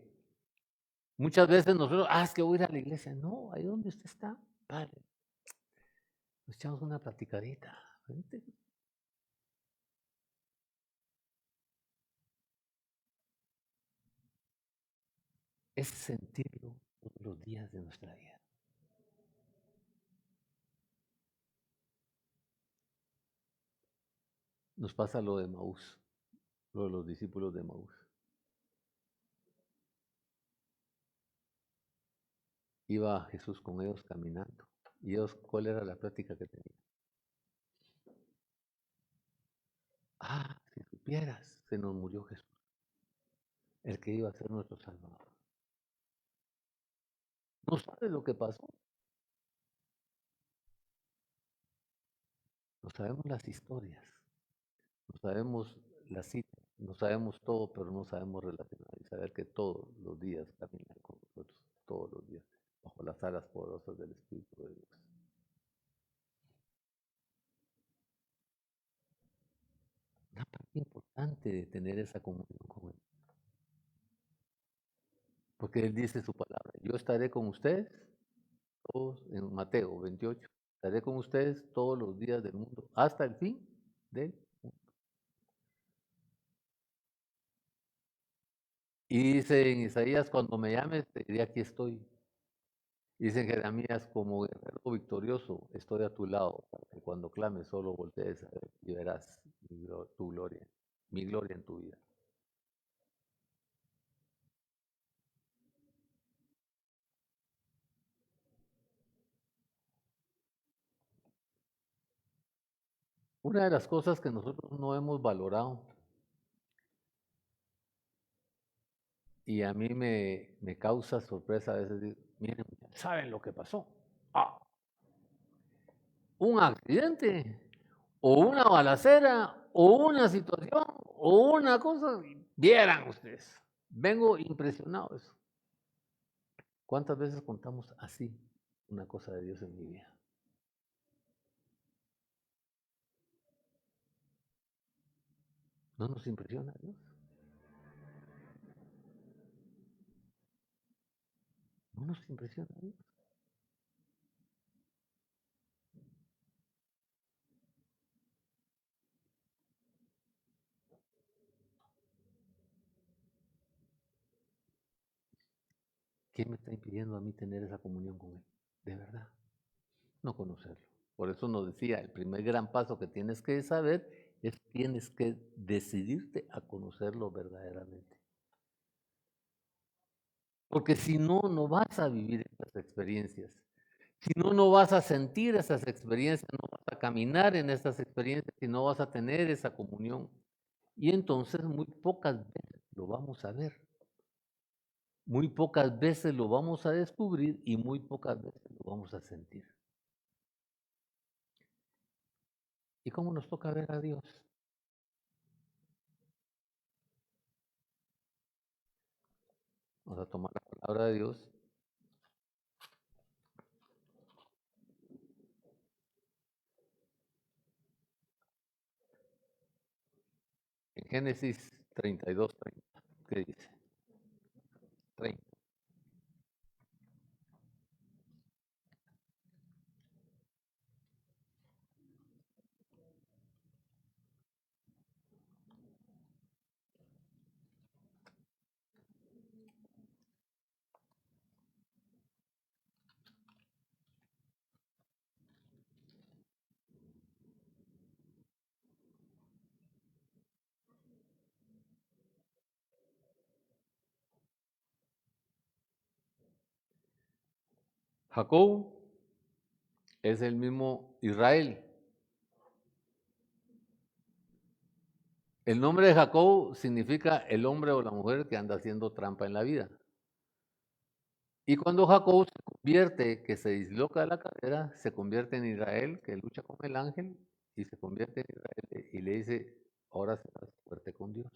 Muchas veces nosotros, es que voy a ir a la iglesia. No, ahí donde usted está, padre, nos echamos una platicadita. Vente. Es sentirlo todos los días de nuestra vida. Nos pasa lo de Maús, lo de los discípulos de Maús. Iba Jesús con ellos caminando. ¿Y ellos cuál era la plática que tenían? Si supieras, se nos murió Jesús, el que iba a ser nuestro Salvador. ¿No sabes lo que pasó? No sabemos las historias, no sabemos las citas, no sabemos todo, pero no sabemos relacionar y saber que todos los días caminan con nosotros, todos los días, bajo las alas poderosas del Espíritu de Dios. importante de tener esa comunión con Él. Porque Él dice su palabra, yo estaré con ustedes todos, en Mateo 28, estaré con ustedes todos los días del mundo, hasta el fin del mundo. Y dice en Isaías, cuando me llames, te diré aquí estoy. Dice en Jeremías, como guerrero victorioso, estoy a tu lado, para que cuando clames solo voltees a ver y verás tu gloria, mi gloria en tu vida. Una de las cosas que nosotros no hemos valorado, y a mí me causa sorpresa a veces, miren, ¿saben lo que pasó? Ah, un accidente, o una balacera, o una situación, o una cosa, vieran ustedes. Vengo impresionado de eso. ¿Cuántas veces contamos así una cosa de Dios en mi vida? ¿No nos impresiona Dios? ¿No nos impresiona Dios? ¿Qué me está impidiendo a mí tener esa comunión con Él? De verdad, no conocerlo. Por eso nos decía, el primer gran paso que tienes que saber es tienes que decidirte a conocerlo verdaderamente. Porque si no, no vas a vivir esas experiencias. Si no, no vas a sentir esas experiencias, no vas a caminar en esas experiencias y no vas a tener esa comunión. Y entonces muy pocas veces lo vamos a ver. Muy pocas veces lo vamos a descubrir y muy pocas veces lo vamos a sentir. ¿Y cómo nos toca ver a Dios? Vamos a tomar la palabra de Dios en Génesis 32, 30. ¿Qué dice? 30. Jacob es el mismo Israel. El nombre de Jacob significa el hombre o la mujer que anda haciendo trampa en la vida. Y cuando Jacob se convierte, que se disloca de la cadera, se convierte en Israel, que lucha con el ángel, y se convierte en Israel y le dice, ahora serás fuerte con Dios.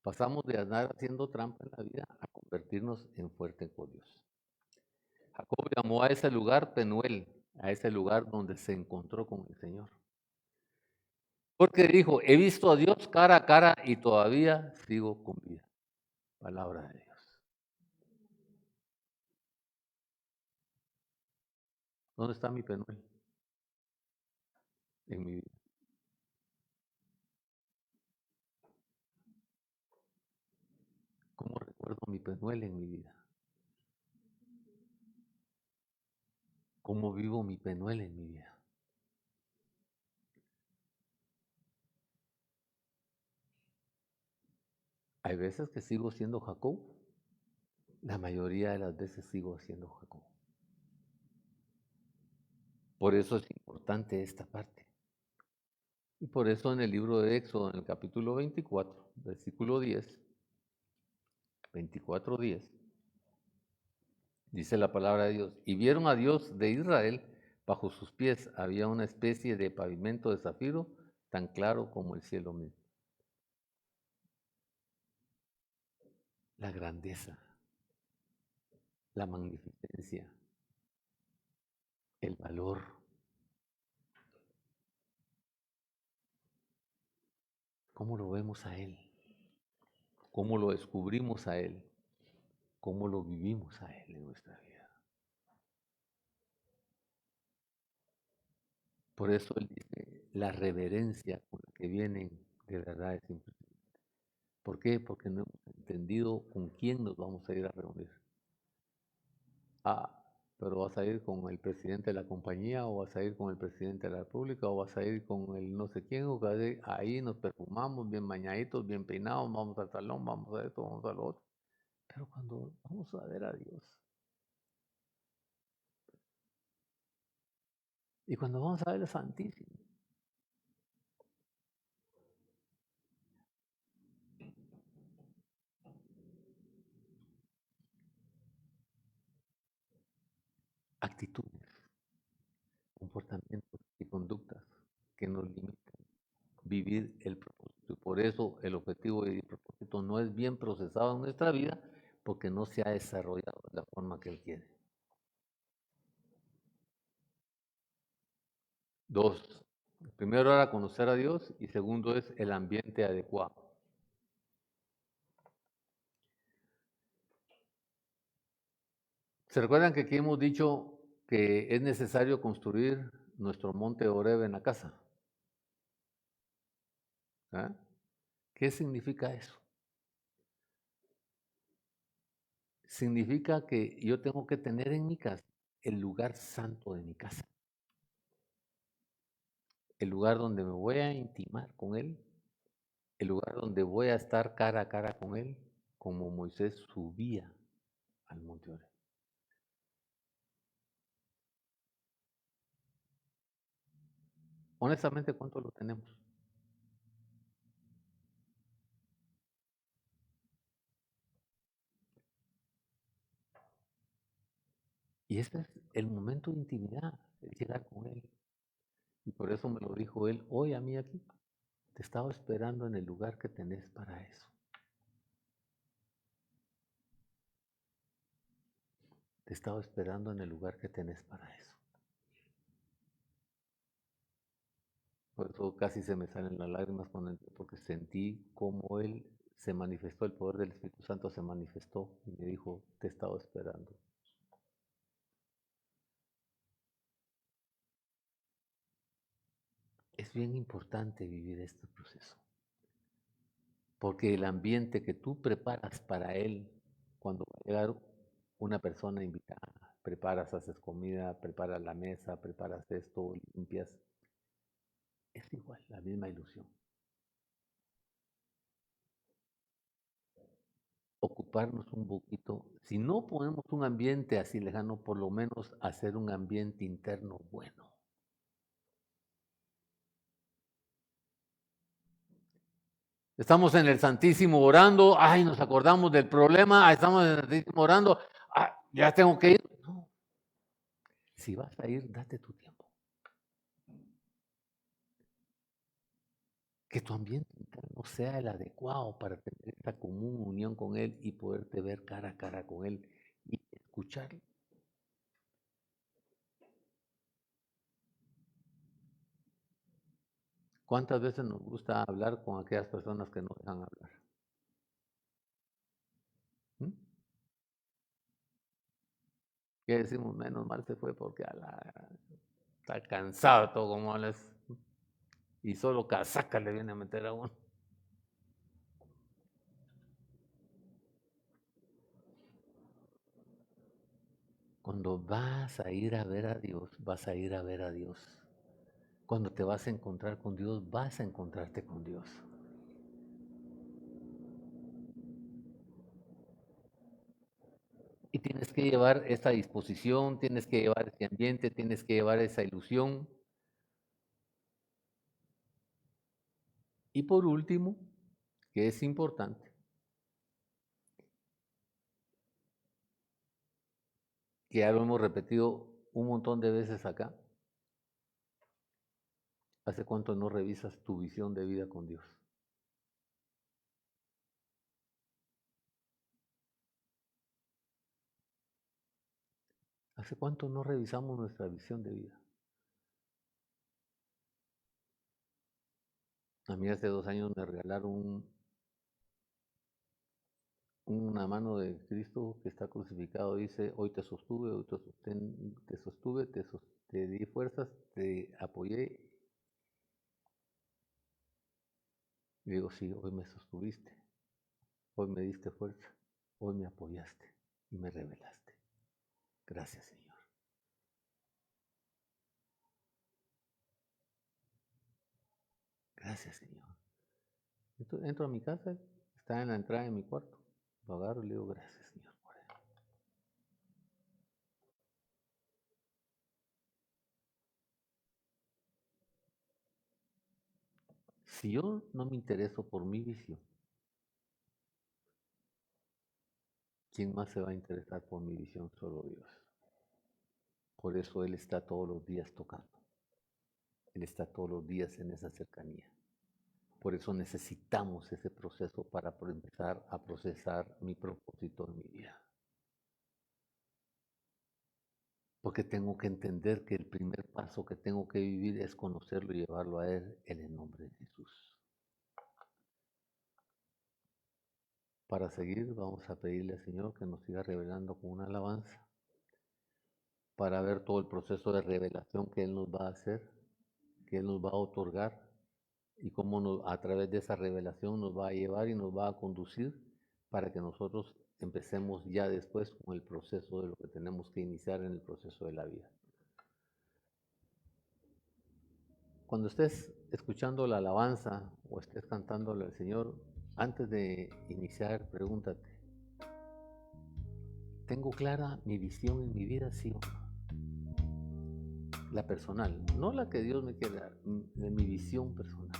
Pasamos de andar haciendo trampa en la vida a convertirnos en fuerte con Dios. Jacob llamó a ese lugar Penuel, a ese lugar donde se encontró con el Señor. Porque dijo, he visto a Dios cara a cara y todavía sigo con vida. Palabra de Dios. ¿Dónde está mi Penuel? En mi vida. ¿Cómo recuerdo mi Penuel en mi vida? ¿Cómo vivo mi Penuel en mi vida? Hay veces que sigo siendo Jacob. La mayoría de las veces sigo siendo Jacob. Por eso es importante esta parte. Y por eso en el libro de Éxodo, en el capítulo 24, versículo 10, 24:10, dice la palabra de Dios, y vieron a Dios de Israel, bajo sus pies había una especie de pavimento de zafiro, tan claro como el cielo mismo. La grandeza, la magnificencia, el valor. ¿Cómo lo vemos a Él? ¿Cómo lo descubrimos a Él? ¿Cómo lo vivimos a Él en nuestra vida? Por eso Él dice, la reverencia con la que vienen de verdad es impresionante. ¿Por qué? Porque no hemos entendido con quién nos vamos a ir a reunir. Ah, pero vas a ir con el presidente de la compañía, o vas a ir con el presidente de la república, o vas a ir con el no sé quién, o ahí nos perfumamos bien bañaditos, bien peinados, vamos al salón, vamos a esto, vamos a lo otro. Pero cuando vamos a ver a Dios, y cuando vamos a ver al Santísimo, actitudes, comportamientos y conductas que nos limitan vivir el propósito. Y por eso el objetivo y el propósito no es bien procesado en nuestra vida, porque no se ha desarrollado de la forma que Él quiere. Dos, primero era conocer a Dios y segundo es el ambiente adecuado. ¿Se recuerdan que aquí hemos dicho que es necesario construir nuestro monte Oreb en la casa? ¿Ah? ¿Qué significa eso? Significa que yo tengo que tener en mi casa el lugar santo de mi casa, el lugar donde me voy a intimar con Él, el lugar donde voy a estar cara a cara con Él, como Moisés subía al monte Oreb. Honestamente, ¿cuánto lo tenemos? Y este es el momento de intimidad, el llegar con Él. Y por eso me lo dijo Él hoy a mí aquí. Te estaba esperando en el lugar que tenés para eso. Te estaba esperando en el lugar que tenés para eso. Por eso casi se me salen las lágrimas porque sentí cómo Él se manifestó, el poder del Espíritu Santo se manifestó y me dijo, te he estado esperando. Es bien importante vivir este proceso, porque el ambiente que tú preparas para Él, cuando va a llegar una persona invitada, preparas, haces comida, preparas la mesa, preparas esto, limpias, es igual, la misma ilusión. Ocuparnos un poquito, si no ponemos un ambiente así lejano, por lo menos hacer un ambiente interno bueno. Estamos en el Santísimo orando, ay, nos acordamos del problema, estamos en el Santísimo orando, ya tengo que ir. No, si vas a ir, date tu tiempo. Que tu ambiente interno sea el adecuado para tener esta común unión con Él y poderte ver cara a cara con Él y escucharlo. ¿Cuántas veces nos gusta hablar con aquellas personas que no dejan hablar? ¿Mm? Que decimos, menos mal se fue porque está cansado todo como hablas. Y solo casaca le viene a meter a uno. Cuando vas a ir a ver a Dios, vas a ir a ver a Dios. Cuando te vas a encontrar con Dios, vas a encontrarte con Dios. Y tienes que llevar esa disposición, tienes que llevar ese ambiente, tienes que llevar esa ilusión. Y por último, que es importante, que ya lo hemos repetido un montón de veces acá, ¿hace cuánto no revisas tu visión de vida con Dios? ¿Hace cuánto no revisamos nuestra visión de vida? A mí hace 2 años me regalaron una mano de Cristo que está crucificado. Dice, hoy te sostuve, hoy te sostuve, te di fuerzas, te apoyé. Y digo, sí, hoy me sostuviste, hoy me diste fuerza, hoy me apoyaste y me revelaste. Gracias, Señor. Gracias, Señor. Entonces, entro a mi casa, está en la entrada de mi cuarto, lo agarro y le digo, gracias, Señor, por él. Si yo no me intereso por mi visión, ¿quién más se va a interesar por mi visión? Solo Dios. Por eso Él está todos los días tocando. Él está todos los días en esa cercanía. Por eso necesitamos ese proceso para empezar a procesar mi propósito en mi vida. Porque tengo que entender que el primer paso que tengo que vivir es conocerlo y llevarlo a Él en el nombre de Jesús. Para seguir, vamos a pedirle al Señor que nos siga revelando con una alabanza para ver todo el proceso de revelación que Él nos va a hacer, que Él nos va a otorgar y cómo a través de esa revelación nos va a llevar y nos va a conducir para que nosotros empecemos ya después con el proceso de lo que tenemos que iniciar en el proceso de la vida. Cuando estés escuchando la alabanza o estés cantándole al Señor, antes de iniciar, pregúntate, ¿tengo clara mi visión en mi vida, sí o no? La personal, no la que Dios me quiere dar, de mi visión personal.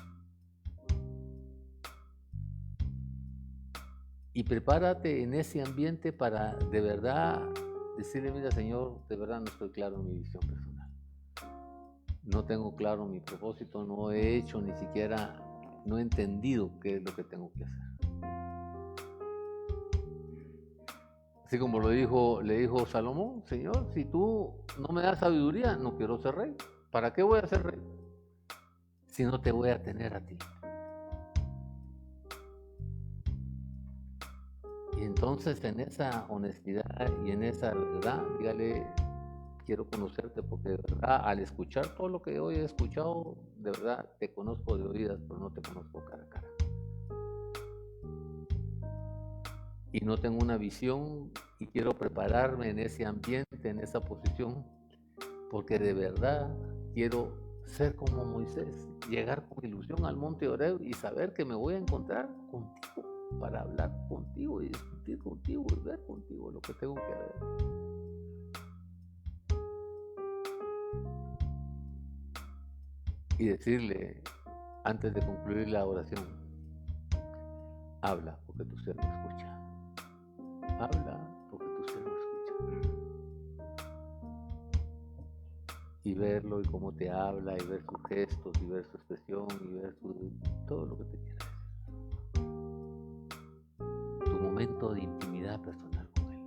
Y prepárate en ese ambiente para de verdad decirle, mira Señor, de verdad no estoy claro en mi visión personal. No tengo claro mi propósito, no he hecho ni siquiera, no he entendido qué es lo que tengo que hacer. Así como le dijo Salomón, Señor, si tú no me das sabiduría, no quiero ser rey. ¿Para qué voy a ser rey? Si no te voy a tener a ti. Y entonces en esa honestidad y en esa verdad, dígale, quiero conocerte porque de verdad al escuchar todo lo que hoy he escuchado, de verdad te conozco de oídas, pero no te conozco cara a cara. Y no tengo una visión y quiero prepararme en ese ambiente, en esa posición, porque de verdad quiero ser como Moisés, llegar con ilusión al monte Horeb y saber que me voy a encontrar contigo para hablar contigo y discutir contigo y ver contigo lo que tengo que ver. Y decirle, antes de concluir la oración, habla porque tu siervo escucha. Habla porque tu siervo escucha. Y verlo y cómo te habla y ver sus gestos y ver su expresión y ver todo lo que te quiera decir. Tu momento de intimidad personal con Él.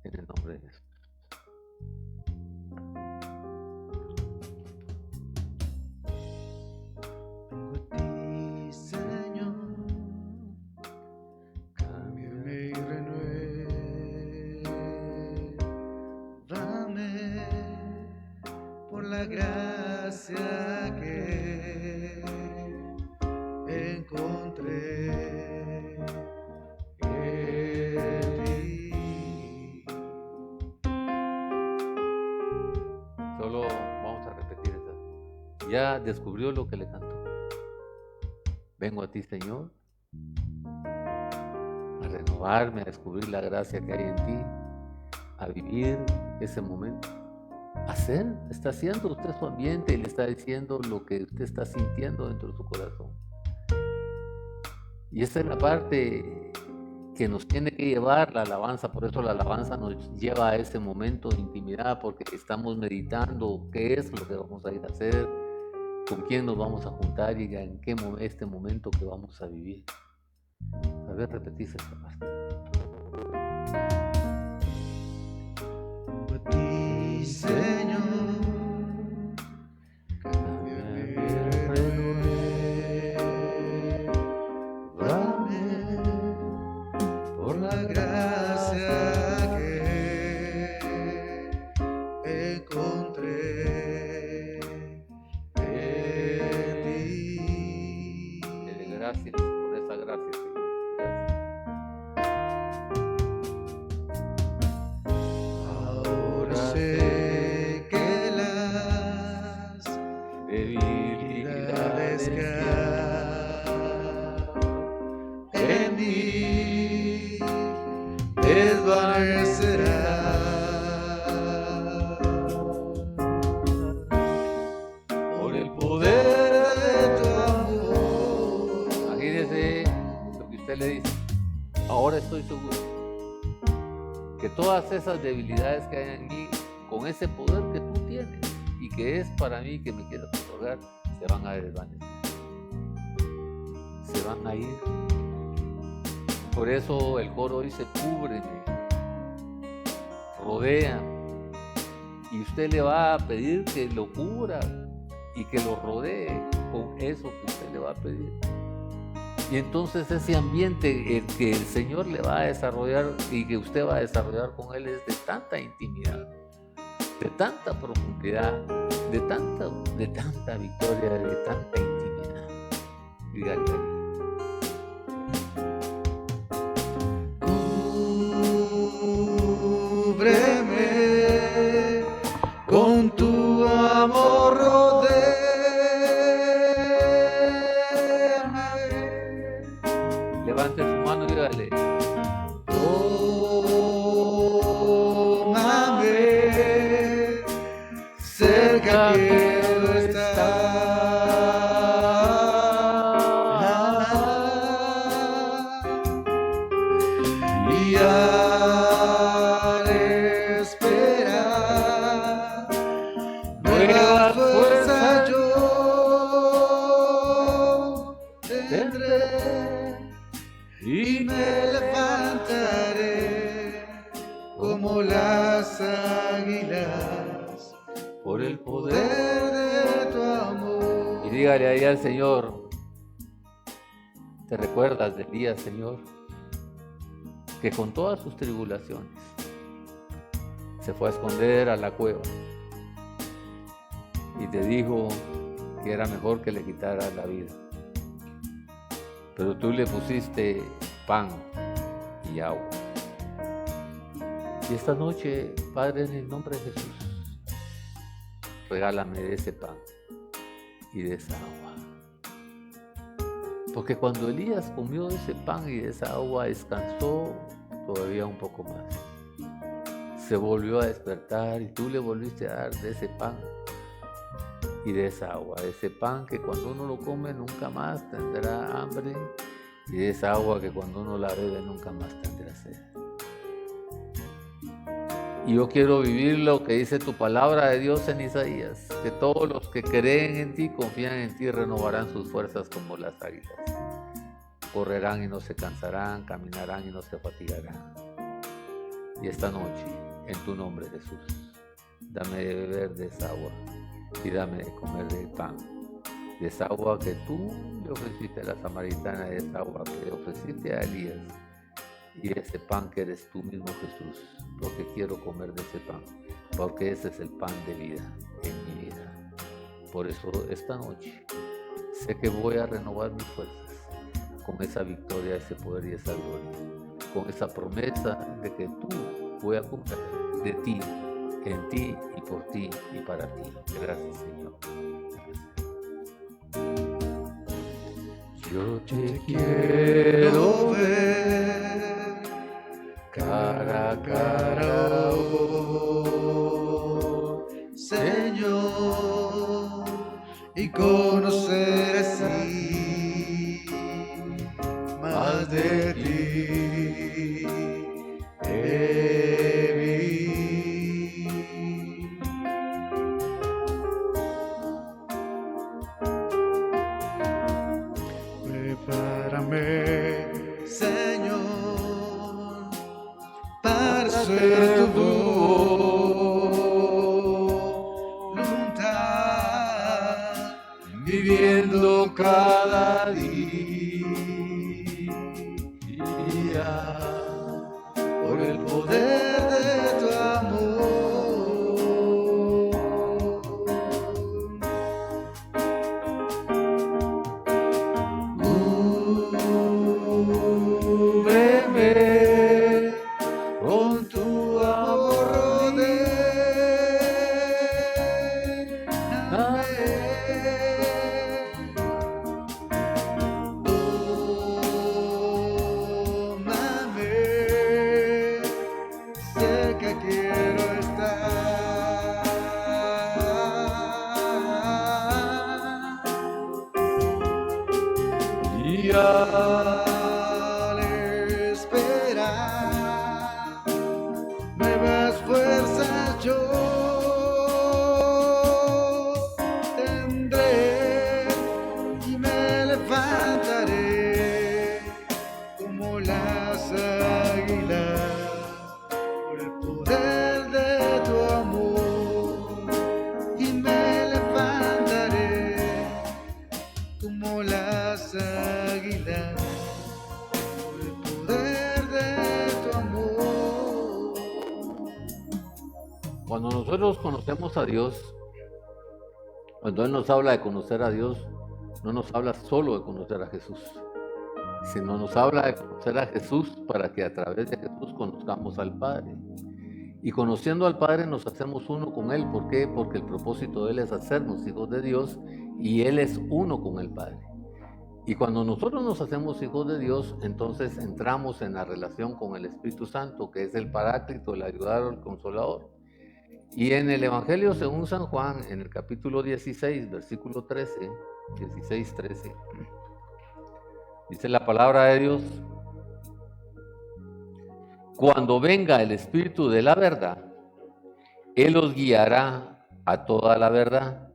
En el nombre de Jesús. Vengo a ti, Señor, cámbiame y renuévame por la gracia que encontré en ti. Solo vamos a repetir esa. Ya descubrió lo que le cantó. Vengo a ti, Señor, a renovarme, a descubrir la gracia que hay en ti, a vivir ese momento. Está haciendo usted su ambiente y le está diciendo lo que usted está sintiendo dentro de su corazón. Y esa es la parte que nos tiene que llevar la alabanza, por eso la alabanza nos lleva a ese momento de intimidad, porque estamos meditando qué es lo que vamos a ir a hacer, con quién nos vamos a juntar y en qué este momento que vamos a vivir. A ver, repetís esta parte. A ti, Señor, cámbiame y Gracias por esa gracia, Señor. Gracias. Ahora sé que las debilidades que hay en mí desvanecerán por el poder de tu amor. Imagínese lo que usted le dice. Ahora estoy seguro que todas esas debilidades que hay en mí, con ese poder que tú tienes y que es para mí, que me quieras otorgar, se van a desvanecer, se van a ir. Por eso el coro dice: cúbreme, rodea, y usted le va a pedir que lo cubra y que lo rodee con eso que usted le va a pedir. Y entonces ese ambiente que el Señor le va a desarrollar y que usted va a desarrollar con Él es de tanta intimidad, de tanta profundidad, de tanta victoria, de tanta intimidad. Dígale. Cúbreme con tu amor, rodéame. Levante su mano y dígale: tómame, cerca quiero estar. Y al esperar nuevas fuerzas yo tendré, y me levantaré como las águilas por el poder de tu amor. Y dígale ahí al Señor: ¿te recuerdas del día, Señor, que con todas sus tribulaciones se fue a esconder a la cueva y te dijo que era mejor que le quitara la vida? Pero tú le pusiste pan y agua. Y esta noche, Padre, en el nombre de Jesús, regálame de ese pan y de esa agua. Porque cuando Elías comió de ese pan y de esa agua, descansó todavía un poco más. Se volvió a despertar y tú le volviste a dar de ese pan y de esa agua. De ese pan que cuando uno lo come nunca más tendrá hambre, y de esa agua que cuando uno la bebe nunca más tendrá sed. Y yo quiero vivir lo que dice tu palabra de Dios en Isaías: que todos los que creen en ti, confían en ti, renovarán sus fuerzas como las águilas. Correrán y no se cansarán, caminarán y no se fatigarán. Y esta noche, en tu nombre, Jesús, dame de beber de esa agua y dame de comer del pan, de esa agua que tú le ofreciste a la samaritana, de esa agua que le ofreciste a Elías, y ese pan que eres tú mismo, Jesús, porque quiero comer de ese pan, porque ese es el pan de vida en mi vida. Por eso esta noche sé que voy a renovar mis fuerzas con esa victoria, ese poder y esa gloria, con esa promesa de que tú voy a cumplir de ti, en ti y por ti y para ti. Gracias, Señor. Yo te Quiero ver cara a cara, oh Señor, y conocer así más de ti. Prepárame, Señor, para hacer tu voluntad, viviendo cada día por el poder de tu amor. Y al esperar nuevas fuerzas yo tendré y me levantaré como las águilas por el poder de tu amor, y me levantaré como las águilas por el poder de tu amor. Cuando nosotros conocemos a Dios, cuando Él nos habla de conocer a Dios, no nos habla solo de conocer a Jesús, sino nos habla de conocer a Jesús para que a través de Jesús conozcamos al Padre. Y conociendo al Padre nos hacemos uno con Él. ¿Por qué? Porque el propósito de Él es hacernos hijos de Dios y Él es uno con el Padre. Y cuando nosotros nos hacemos hijos de Dios, entonces entramos en la relación con el Espíritu Santo, que es el Paráclito, el ayudador, el Consolador. Y en el Evangelio según San Juan, en el capítulo 16, versículo 13, 16, 13, dice la palabra de Dios: cuando venga el Espíritu de la verdad, Él os guiará a toda la verdad,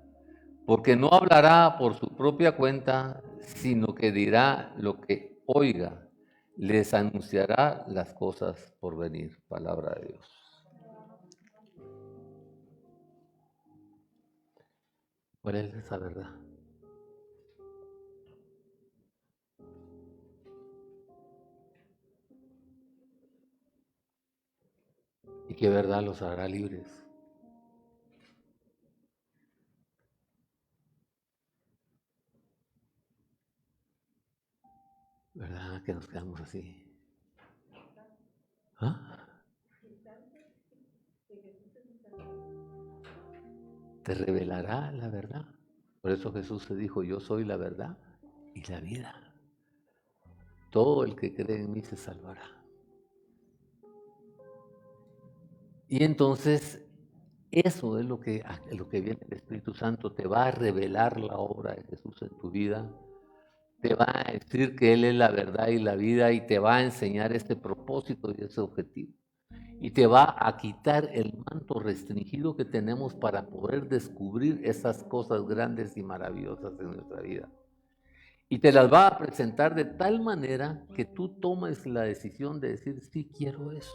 porque no hablará por su propia cuenta, sino que dirá lo que oiga, les anunciará las cosas por venir. Palabra de Dios. ¿Cuál es esa verdad? ¿Y qué verdad los hará libres? ¿Verdad que nos quedamos así? ¿Ah? Te revelará la verdad. Por eso Jesús se dijo: yo soy la verdad y la vida. Todo el que cree en mí se salvará. Y entonces eso es lo que viene el Espíritu Santo. Te va a revelar la obra de Jesús en tu vida. Te va a decir que Él es la verdad y la vida, y te va a enseñar este propósito y ese objetivo. Y te va a quitar el manto restringido que tenemos para poder descubrir esas cosas grandes y maravillosas en nuestra vida. Y te las va a presentar de tal manera que tú tomes la decisión de decir: sí, quiero eso.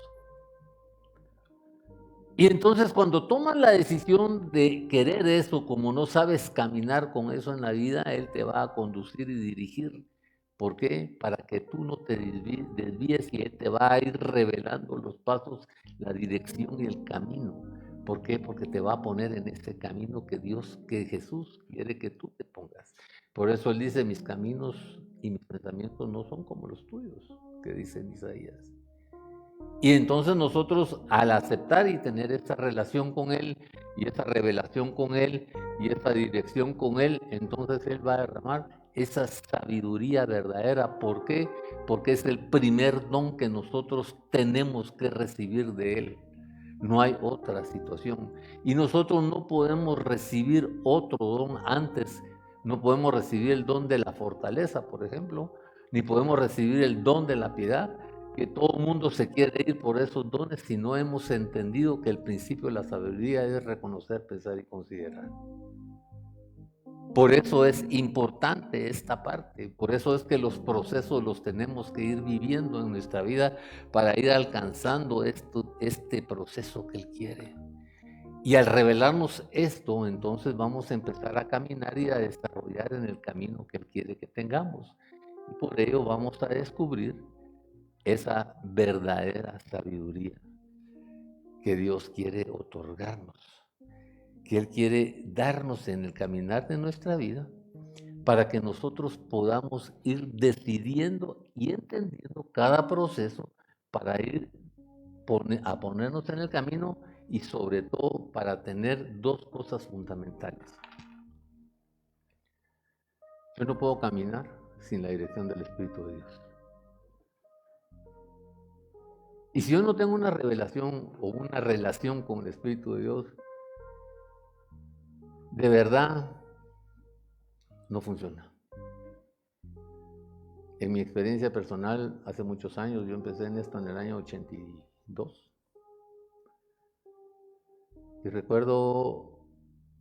Y entonces cuando tomas la decisión de querer eso, como no sabes caminar con eso en la vida, Él te va a conducir y dirigir. ¿Por qué? Para que tú no te desvíes, y Él te va a ir revelando los pasos, la dirección y el camino. ¿Por qué? Porque te va a poner en ese camino que Jesús quiere que tú te pongas. Por eso Él dice: mis caminos y mis pensamientos no son como los tuyos, que dice en Isaías. Y entonces nosotros, al aceptar y tener esa relación con Él, y esa revelación con Él, y esa dirección con Él, entonces Él va a derramar esa sabiduría verdadera. ¿Por qué? Porque es el primer don que nosotros tenemos que recibir de Él. No hay otra situación. Y nosotros no podemos recibir otro don antes. No podemos recibir el don de la fortaleza, por ejemplo, ni podemos recibir el don de la piedad, que todo el mundo se quiere ir por esos dones, si no hemos entendido que el principio de la sabiduría es reconocer, pensar y considerar. Por eso es importante esta parte, por eso es que los procesos los tenemos que ir viviendo en nuestra vida para ir alcanzando este proceso que Él quiere. Y al revelarnos esto, entonces vamos a empezar a caminar y a desarrollar en el camino que Él quiere que tengamos. Y por ello vamos a descubrir esa verdadera sabiduría que Dios quiere otorgarnos, que Él quiere darnos en el caminar de nuestra vida, para que nosotros podamos ir decidiendo y entendiendo cada proceso para ir a ponernos en el camino, y sobre todo para tener dos cosas fundamentales. Yo no puedo caminar sin la dirección del Espíritu de Dios. Y si yo no tengo una revelación o una relación con el Espíritu de Dios, de verdad no funciona. En mi experiencia personal, hace muchos años, yo empecé en esto en el año 82. Y recuerdo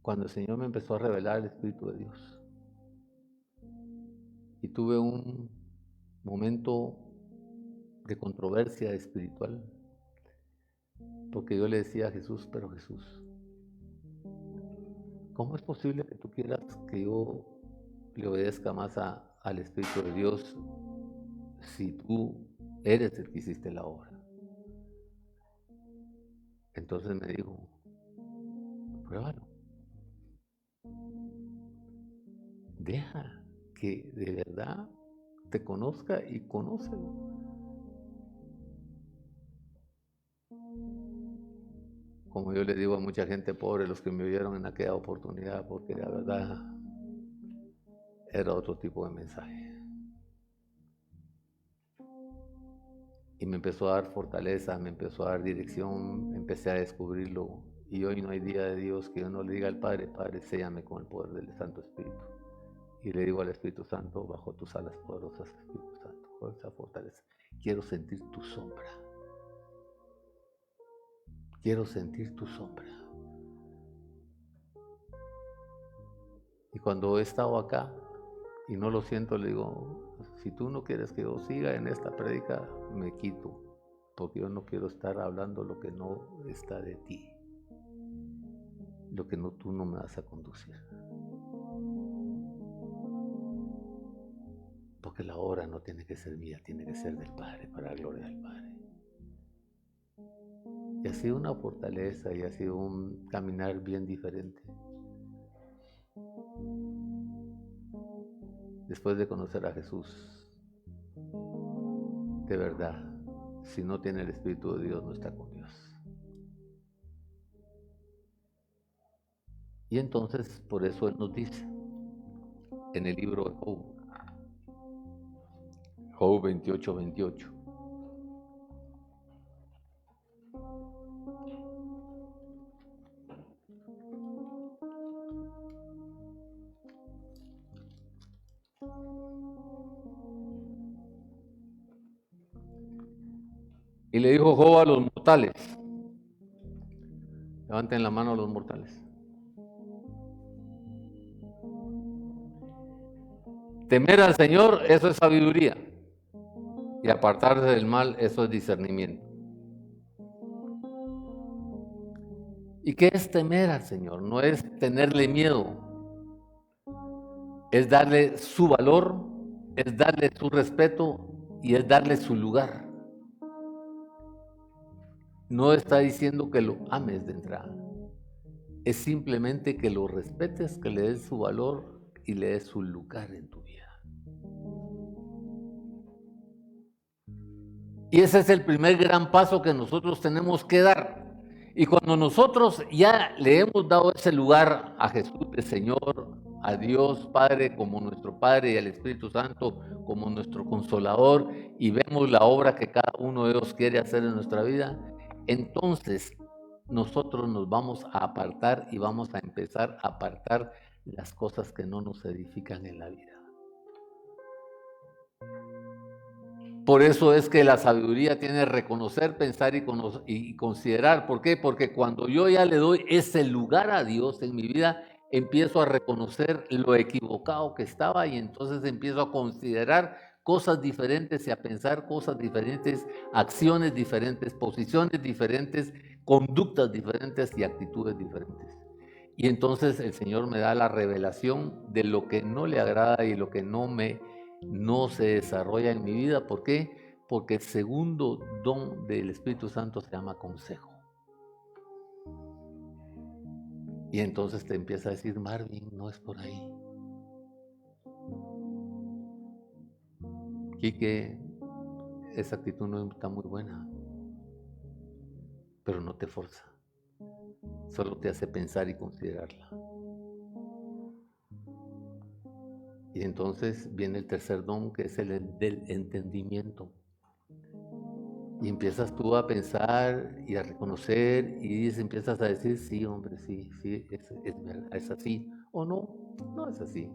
cuando el Señor me empezó a revelar el Espíritu de Dios. Y tuve un momento de controversia espiritual. Porque yo le decía a Jesús, pero Jesús, ¿cómo es posible que tú quieras que yo le obedezca más al Espíritu de Dios si tú eres el que hiciste la obra? Entonces me dijo, pruébalo. Deja que de verdad te conozca y conócelo. Como yo le digo a mucha gente pobre, los que me oyeron en aquella oportunidad, porque la verdad era otro tipo de mensaje. Y me empezó a dar fortaleza, me empezó a dar dirección, empecé a descubrirlo. Y hoy no hay día de Dios que yo no le diga al Padre, Padre, séllame con el poder del Santo Espíritu. Y le digo al Espíritu Santo, bajo tus alas poderosas, Espíritu Santo, con esa fortaleza. Quiero sentir tu sombra. Quiero sentir tu sombra. Y cuando he estado acá y no lo siento, le digo, si tú no quieres que yo siga en esta prédica, me quito, porque yo no quiero estar hablando lo que no está de ti, lo que no, tú no me vas a conducir. Porque la obra no tiene que ser mía, tiene que ser del Padre, para la gloria del Padre. Y ha sido una fortaleza y ha sido un caminar bien diferente. Después de conocer a Jesús, de verdad, si no tiene el Espíritu de Dios, no está con Dios. Y entonces, por eso Él nos dice, en el libro de Job 28:28. Y le dijo Job a los mortales, levanten la mano a los mortales. Temer al Señor, eso es sabiduría. Y apartarse del mal, eso es discernimiento. ¿Y qué es temer al Señor? No es tenerle miedo. Es darle su valor, es darle su respeto y es darle su lugar. No está diciendo que lo ames de entrada. Es simplemente que lo respetes, que le des su valor y le des su lugar en tu vida. Y ese es el primer gran paso que nosotros tenemos que dar. Y cuando nosotros ya le hemos dado ese lugar a Jesús, el Señor, a Dios Padre como nuestro Padre y al Espíritu Santo como nuestro Consolador, y vemos la obra que cada uno de ellos quiere hacer en nuestra vida, entonces nosotros nos vamos a apartar y vamos a empezar a apartar las cosas que no nos edifican en la vida. Por eso es que la sabiduría tiene que reconocer, pensar y considerar. ¿Por qué? Porque cuando yo ya le doy ese lugar a Dios en mi vida, empiezo a reconocer lo equivocado que estaba y entonces empiezo a considerar cosas diferentes y a pensar cosas diferentes, acciones diferentes, posiciones diferentes, conductas diferentes y actitudes diferentes. Y entonces el Señor me da la revelación de lo que no le agrada y lo que no se desarrolla en mi vida. ¿Por qué? Porque el segundo don del Espíritu Santo se llama consejo. Y entonces te empieza a decir, Marvin, no es por ahí. Quique, esa actitud no está muy buena, pero no te forza, solo te hace pensar y considerarla. Y entonces viene el tercer don, que es el del entendimiento. Y empiezas tú a pensar y a reconocer y empiezas a decir, sí, hombre, sí, es así. O no, no es así.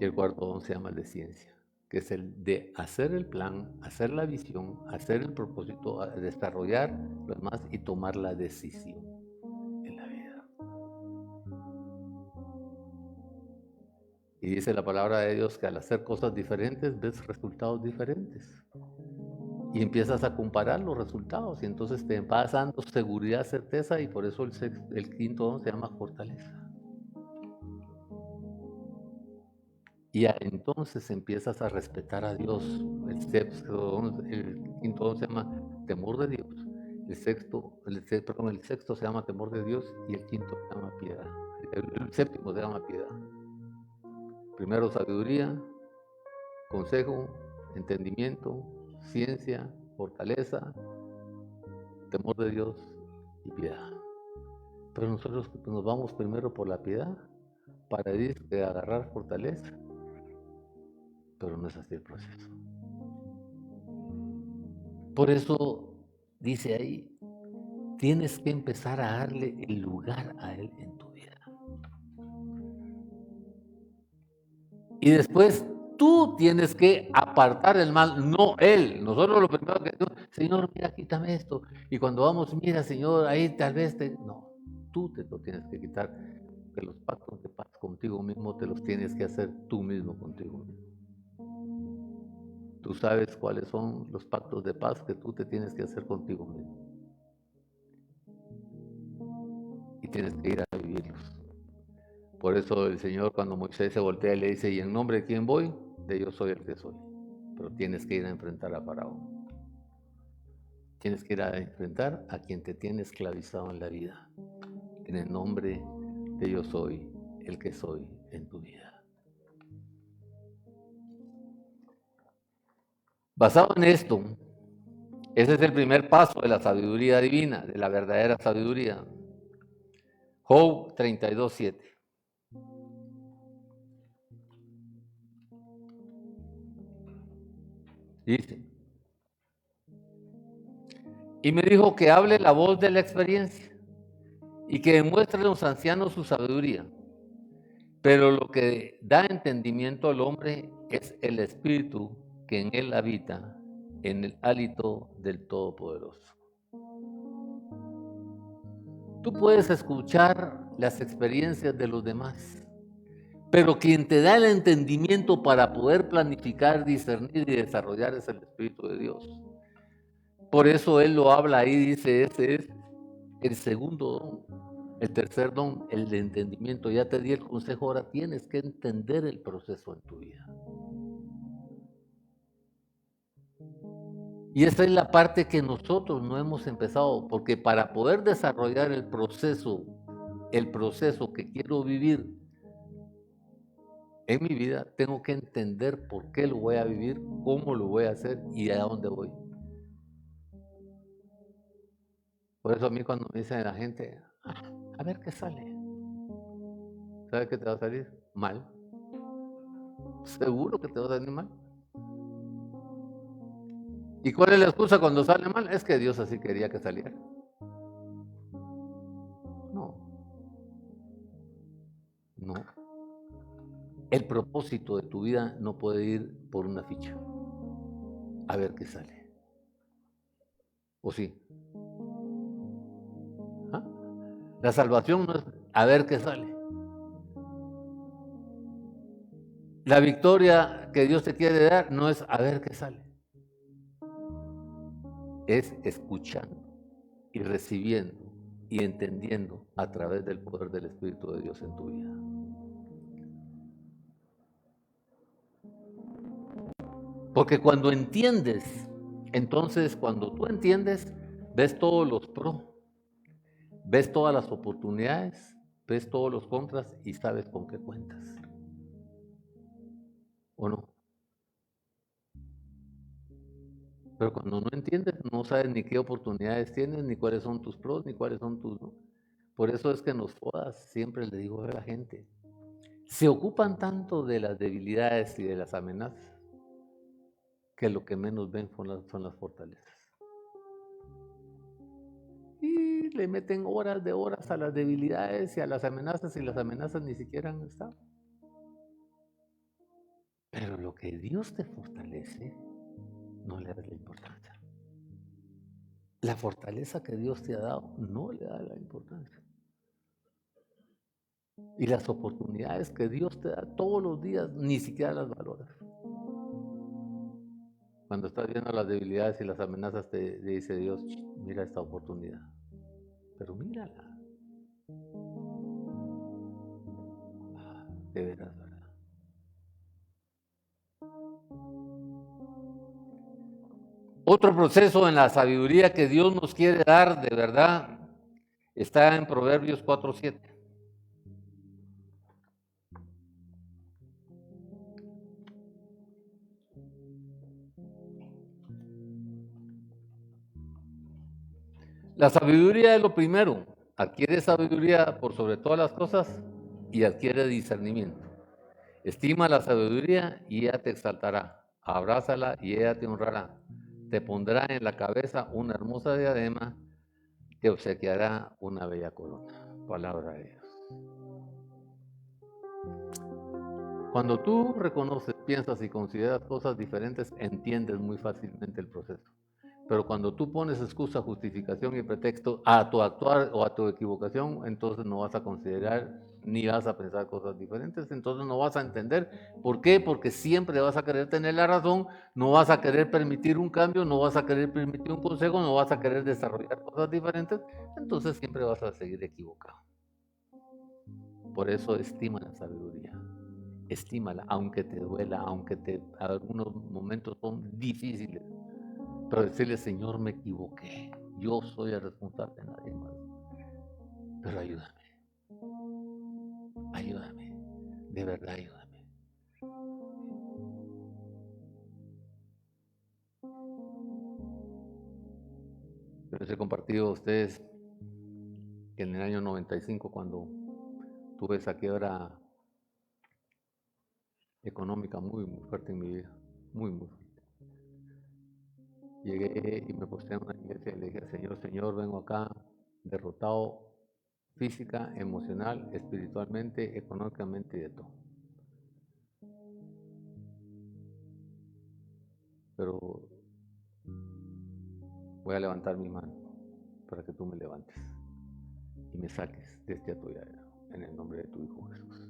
Y el cuarto don se llama el de ciencia, que es el de hacer el plan, hacer la visión, hacer el propósito, desarrollar lo demás y tomar la decisión en la vida. Y dice la palabra de Dios que al hacer cosas diferentes ves resultados diferentes. Y empiezas a comparar los resultados y entonces te vas dando seguridad, certeza, y por eso el quinto don se llama fortaleza. Y entonces empiezas a respetar a Dios. El quinto don se llama temor de Dios. El sexto se llama temor de Dios y el quinto se llama piedad. El séptimo se llama piedad. Primero sabiduría, consejo, entendimiento, ciencia, fortaleza, temor de Dios y piedad. Pero nosotros nos vamos primero por la piedad para agarrar fortaleza. Pero no es así el proceso. Por eso dice ahí, tienes que empezar a darle el lugar a Él en tu vida. Y después tú tienes que apartar el mal, no Él. Nosotros lo primero que decimos, Señor, mira, quítame esto. Y cuando vamos, mira, Señor, ahí tal vez No, tú te lo tienes que quitar. Que los pactos de paz contigo mismo te los tienes que hacer tú mismo contigo mismo. Tú sabes cuáles son los pactos de paz que tú te tienes que hacer contigo mismo. Y tienes que ir a vivirlos. Por eso el Señor, cuando Moisés se voltea y le dice, ¿y en nombre de quién voy? De yo soy el que soy. Pero tienes que ir a enfrentar a Faraón. Tienes que ir a enfrentar a quien te tiene esclavizado en la vida. En el nombre de yo soy el que soy en tu vida. Basado en esto, ese es el primer paso de la sabiduría divina, de la verdadera sabiduría. Job 32:7. Dice, y me dijo que hable la voz de la experiencia y que demuestre a los ancianos su sabiduría. Pero lo que da entendimiento al hombre es el espíritu que en él habita, en el hálito del Todopoderoso. Tú puedes escuchar las experiencias de los demás, pero quien te da el entendimiento para poder planificar, discernir y desarrollar es el Espíritu de Dios. Por eso Él lo habla ahí, dice, ese es el segundo don. El tercer don, el de entendimiento. Ya te di el consejo, ahora tienes que entender el proceso en tu vida. Y esa es la parte que nosotros no hemos empezado, porque para poder desarrollar el proceso que quiero vivir en mi vida, tengo que entender por qué lo voy a vivir, cómo lo voy a hacer y a dónde voy. Por eso a mí cuando me dice la gente, a ver qué sale, ¿sabes qué te va a salir? Mal. Seguro que te va a salir mal. ¿Y cuál es la excusa cuando sale mal? Es que Dios así quería que saliera. No, no. El propósito de tu vida no puede ir por una ficha. A ver qué sale. ¿O sí? ¿Ah? La salvación no es a ver qué sale. La victoria que Dios te quiere dar no es a ver qué sale. Es escuchando y recibiendo y entendiendo a través del poder del Espíritu de Dios en tu vida. Porque cuando entiendes, entonces cuando tú entiendes, ves todos los pros, ves todas las oportunidades, ves todos los contras y sabes con qué cuentas. ¿O no? Pero cuando no entiendes, no sabes ni qué oportunidades tienes, ni cuáles son tus pros, ni cuáles son tus no. Por eso es que en los FODAS siempre le digo a la gente, se ocupan tanto de las debilidades y de las amenazas, que lo que menos ven son las fortalezas. Y le meten horas de horas a las debilidades y a las amenazas ni siquiera han estado. Pero lo que Dios te fortalece, no le das la importancia. La fortaleza que Dios te ha dado, no le da la importancia. Y las oportunidades que Dios te da todos los días, ni siquiera las valoras. Cuando estás viendo las debilidades y las amenazas, te dice Dios, mira esta oportunidad. Pero mírala. De veras, ¿verdad? Otro proceso en la sabiduría que Dios nos quiere dar, de verdad, está en Proverbios 4:7. La sabiduría es lo primero. Adquiere sabiduría por sobre todas las cosas y adquiere discernimiento. Estima la sabiduría y ella te exaltará. Abrázala y ella te honrará. Te pondrá en la cabeza una hermosa diadema, te obsequiará una bella corona. Palabra de Dios. Cuando tú reconoces, piensas y consideras cosas diferentes, entiendes muy fácilmente el proceso. Pero cuando tú pones excusa, justificación y pretexto a tu actuar o a tu equivocación, entonces no vas a considerar ni vas a pensar cosas diferentes, entonces no vas a entender. ¿Por qué? Porque siempre vas a querer tener la razón, no vas a querer permitir un cambio, no vas a querer permitir un consejo, no vas a querer desarrollar cosas diferentes, entonces siempre vas a seguir equivocado. Por eso estima la sabiduría. Estímala, aunque te duela, aunque algunos momentos son difíciles. Pero decirle, Señor, me equivoqué. Yo soy el responsable de nadie más. Pero ayúdame. Ayúdame. De verdad, ayúdame. Yo les he compartido a ustedes que en el año 95, cuando tuve esa quiebra económica muy, muy fuerte en mi vida, muy, muy fuerte, llegué y me postré en una iglesia y le dije, Señor, vengo acá derrotado física, emocional, espiritualmente, económicamente y de todo. Pero voy a levantar mi mano para que tú me levantes y me saques de este atolladero en el nombre de tu Hijo Jesús.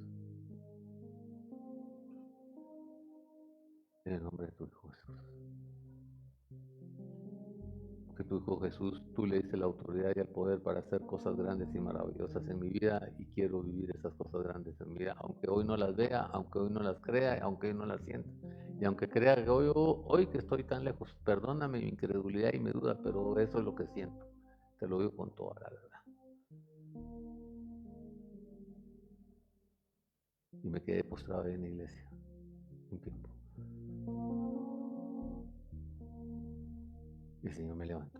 En el nombre de tu Hijo Jesús. Que tu Hijo Jesús, tú le diste la autoridad y el poder para hacer cosas grandes y maravillosas en mi vida y quiero vivir esas cosas grandes en mi vida, aunque hoy no las vea, aunque hoy no las crea, aunque hoy no las sienta. Y aunque crea que hoy que estoy tan lejos, perdóname mi incredulidad y mi duda, pero eso es lo que siento. Te lo digo con toda la verdad. Y me quedé postrado en la iglesia un tiempo. Y el Señor me levantó.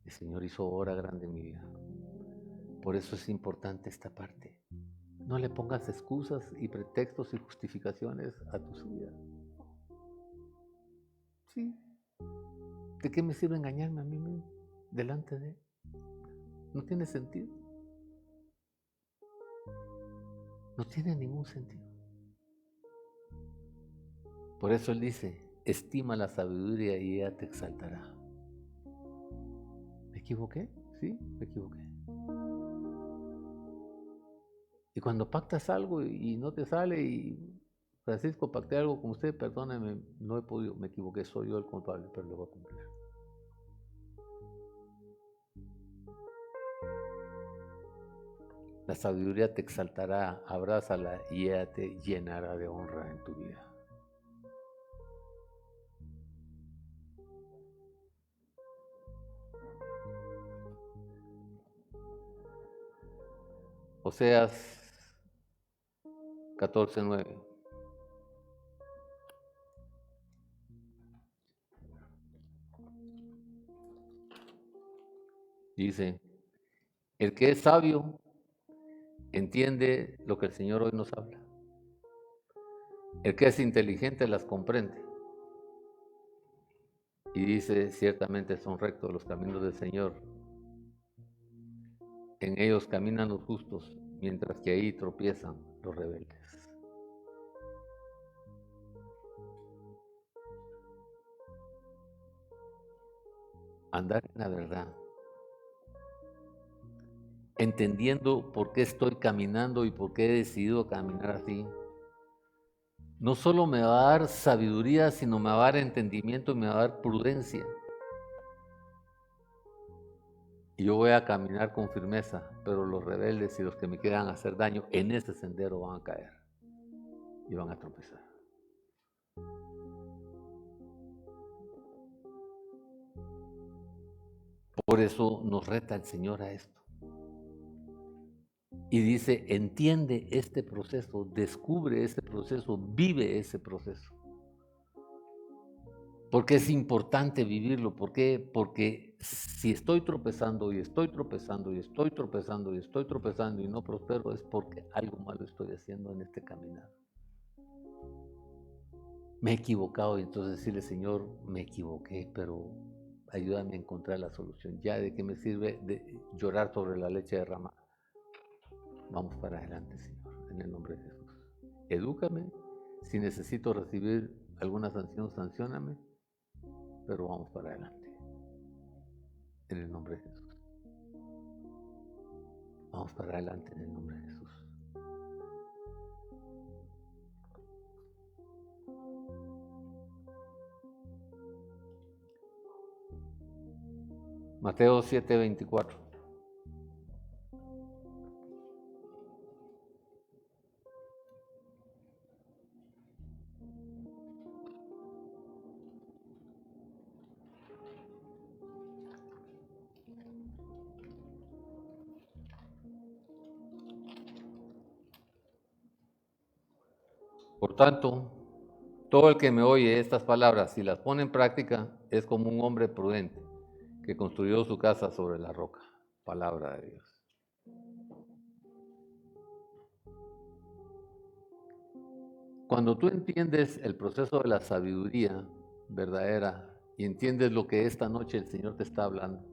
El Señor hizo obra grande en mi vida. Por eso es importante esta parte. No le pongas excusas y pretextos y justificaciones a tu vida. Sí. ¿De qué me sirve engañarme a mí mismo delante de Él? No tiene sentido. No tiene ningún sentido. Por eso Él dice, estima la sabiduría y ella te exaltará. ¿Me equivoqué? Sí, me equivoqué. Y cuando pactas algo y no te sale y Francisco, pacté algo con usted, perdóneme, no he podido, me equivoqué, soy yo el culpable, pero lo voy a cumplir. La sabiduría te exaltará, abrázala y ella te llenará de honra en tu vida. Oseas 14:9. Dice, el que es sabio entiende lo que el Señor hoy nos habla. El que es inteligente las comprende. Y dice, ciertamente son rectos los caminos del Señor. En ellos caminan los justos, mientras que ahí tropiezan los rebeldes. Andar en la verdad, entendiendo por qué estoy caminando y por qué he decidido caminar así, no solo me va a dar sabiduría, sino me va a dar entendimiento y me va a dar prudencia. Y yo voy a caminar con firmeza, pero los rebeldes y los que me quieran hacer daño en ese sendero van a caer y van a tropezar. Por eso nos reta el Señor a esto. Y dice, entiende este proceso, descubre este proceso, vive ese proceso. Porque es importante vivirlo. ¿Por qué? Porque si estoy tropezando y estoy tropezando y estoy tropezando y estoy tropezando y no prospero, es porque algo malo estoy haciendo en este caminar. Me he equivocado y entonces decirle, Señor, me equivoqué, pero ayúdame a encontrar la solución. Ya, ¿de qué me sirve de llorar sobre la leche derramada? Vamos para adelante, Señor, en el nombre de Jesús. Edúcame. Si necesito recibir alguna sanción, sancióname, pero vamos para adelante. En el nombre de Jesús. Vamos para adelante en el nombre de Jesús. Mateo 7:24. Por tanto, todo el que me oye estas palabras y las pone en práctica es como un hombre prudente que construyó su casa sobre la roca. Palabra de Dios. Cuando tú entiendes el proceso de la sabiduría verdadera y entiendes lo que esta noche el Señor te está hablando,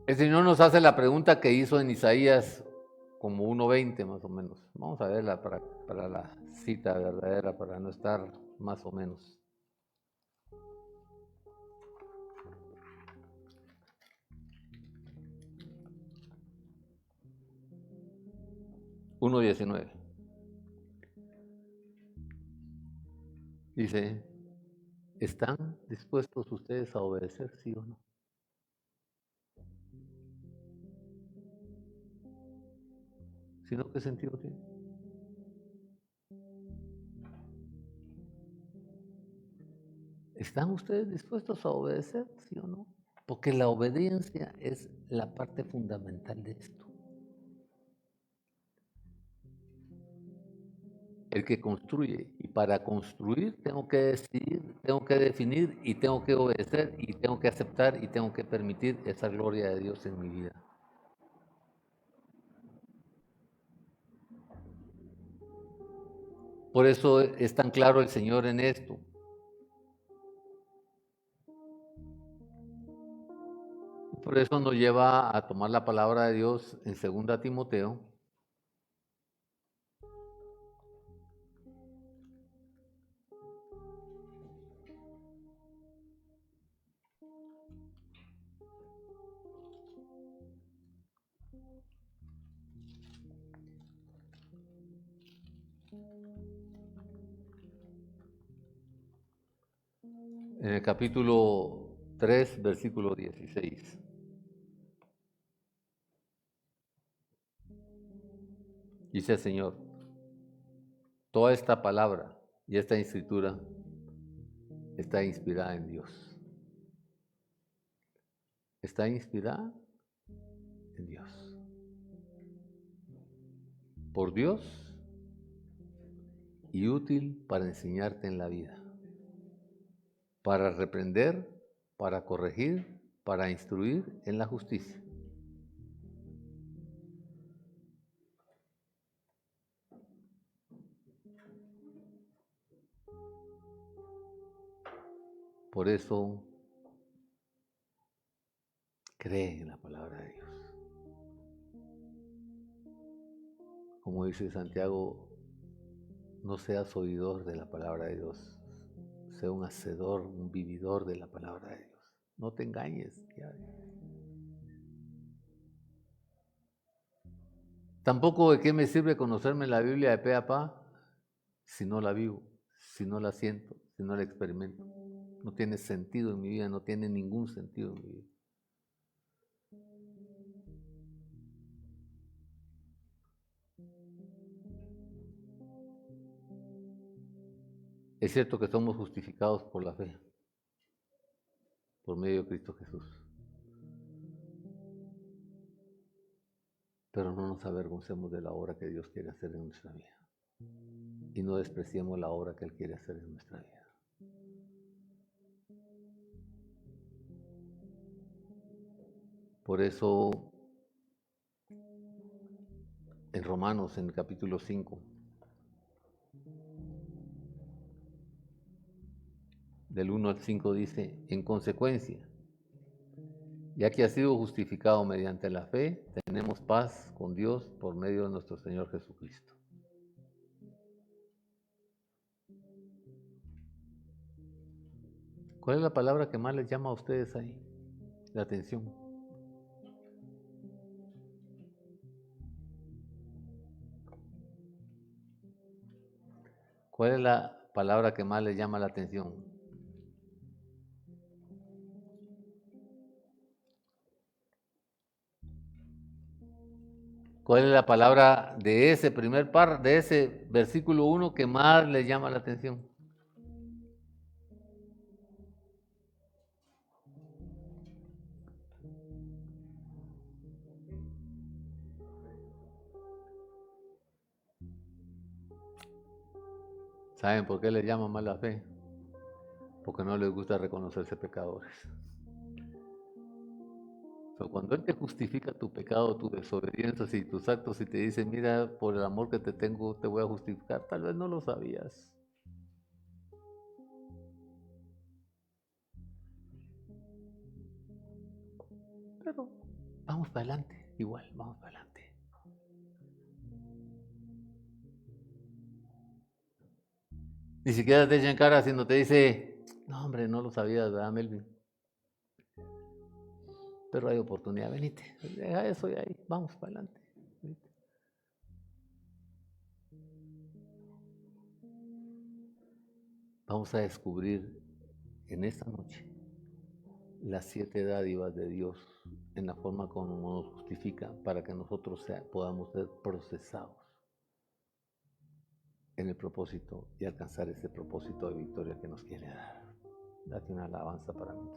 el Señor nos hace la pregunta que hizo en Isaías como 1:20 más o menos. Vamos a verla para la cita verdadera, para no estar más o menos. 1:19. Dice, ¿están dispuestos ustedes a obedecer, sí o no? Si no, ¿qué sentido tiene? ¿Están ustedes dispuestos a obedecer, sí o no? Porque la obediencia es la parte fundamental de esto. El que construye, y para construir tengo que decidir, tengo que definir y tengo que obedecer y tengo que aceptar y tengo que permitir esa gloria de Dios en mi vida. Por eso es tan claro el Señor en esto. Por eso nos lleva a tomar la palabra de Dios en 2 Timoteo. En el capítulo 3, versículo 16. Dice el Señor, toda esta palabra y esta escritura está inspirada en Dios. Está inspirada en Dios. Por Dios y útil para enseñarte en la vida, para reprender, para corregir, para instruir en la justicia. Por eso, cree en la palabra de Dios. Como dice Santiago, no seas oidor de la palabra de Dios, sea un hacedor, un vividor de la palabra de Dios. No te engañes. Tampoco de qué me sirve conocerme la Biblia de pe a pa si no la vivo, si no la siento, si no la experimento. No tiene sentido en mi vida, no tiene ningún sentido en mi vida. Es cierto que somos justificados por la fe, por medio de Cristo Jesús. Pero no nos avergoncemos de la obra que Dios quiere hacer en nuestra vida. Y no despreciemos la obra que Él quiere hacer en nuestra vida. Por eso, en Romanos, en el capítulo 5, del 1 al 5 dice, en consecuencia, ya que ha sido justificado mediante la fe, tenemos paz con Dios por medio de nuestro Señor Jesucristo. ¿Cuál es la palabra que más les llama a ustedes ahí? La atención. ¿Cuál es la palabra que más les llama la atención? ¿Cuál es la palabra de ese de ese versículo 1 que más les llama la atención? ¿Saben por qué les llama más la fe? Porque no les gusta reconocerse pecadores. Cuando Él te justifica tu pecado, tu desobediencia y tus actos y te dice, mira, por el amor que te tengo, te voy a justificar, tal vez no lo sabías. Pero vamos para adelante, igual, vamos para adelante. Ni siquiera te echan cara sino te dice, no hombre, no lo sabías, ¿verdad, Melvin? Pero hay oportunidad, venite, deja eso y ahí, vamos para adelante. Venite. Vamos a descubrir en esta noche las 7 dádivas de Dios en la forma como nos justifica para que nosotros podamos ser procesados en el propósito y alcanzar ese propósito de victoria que nos quiere dar. Date una alabanza para mí.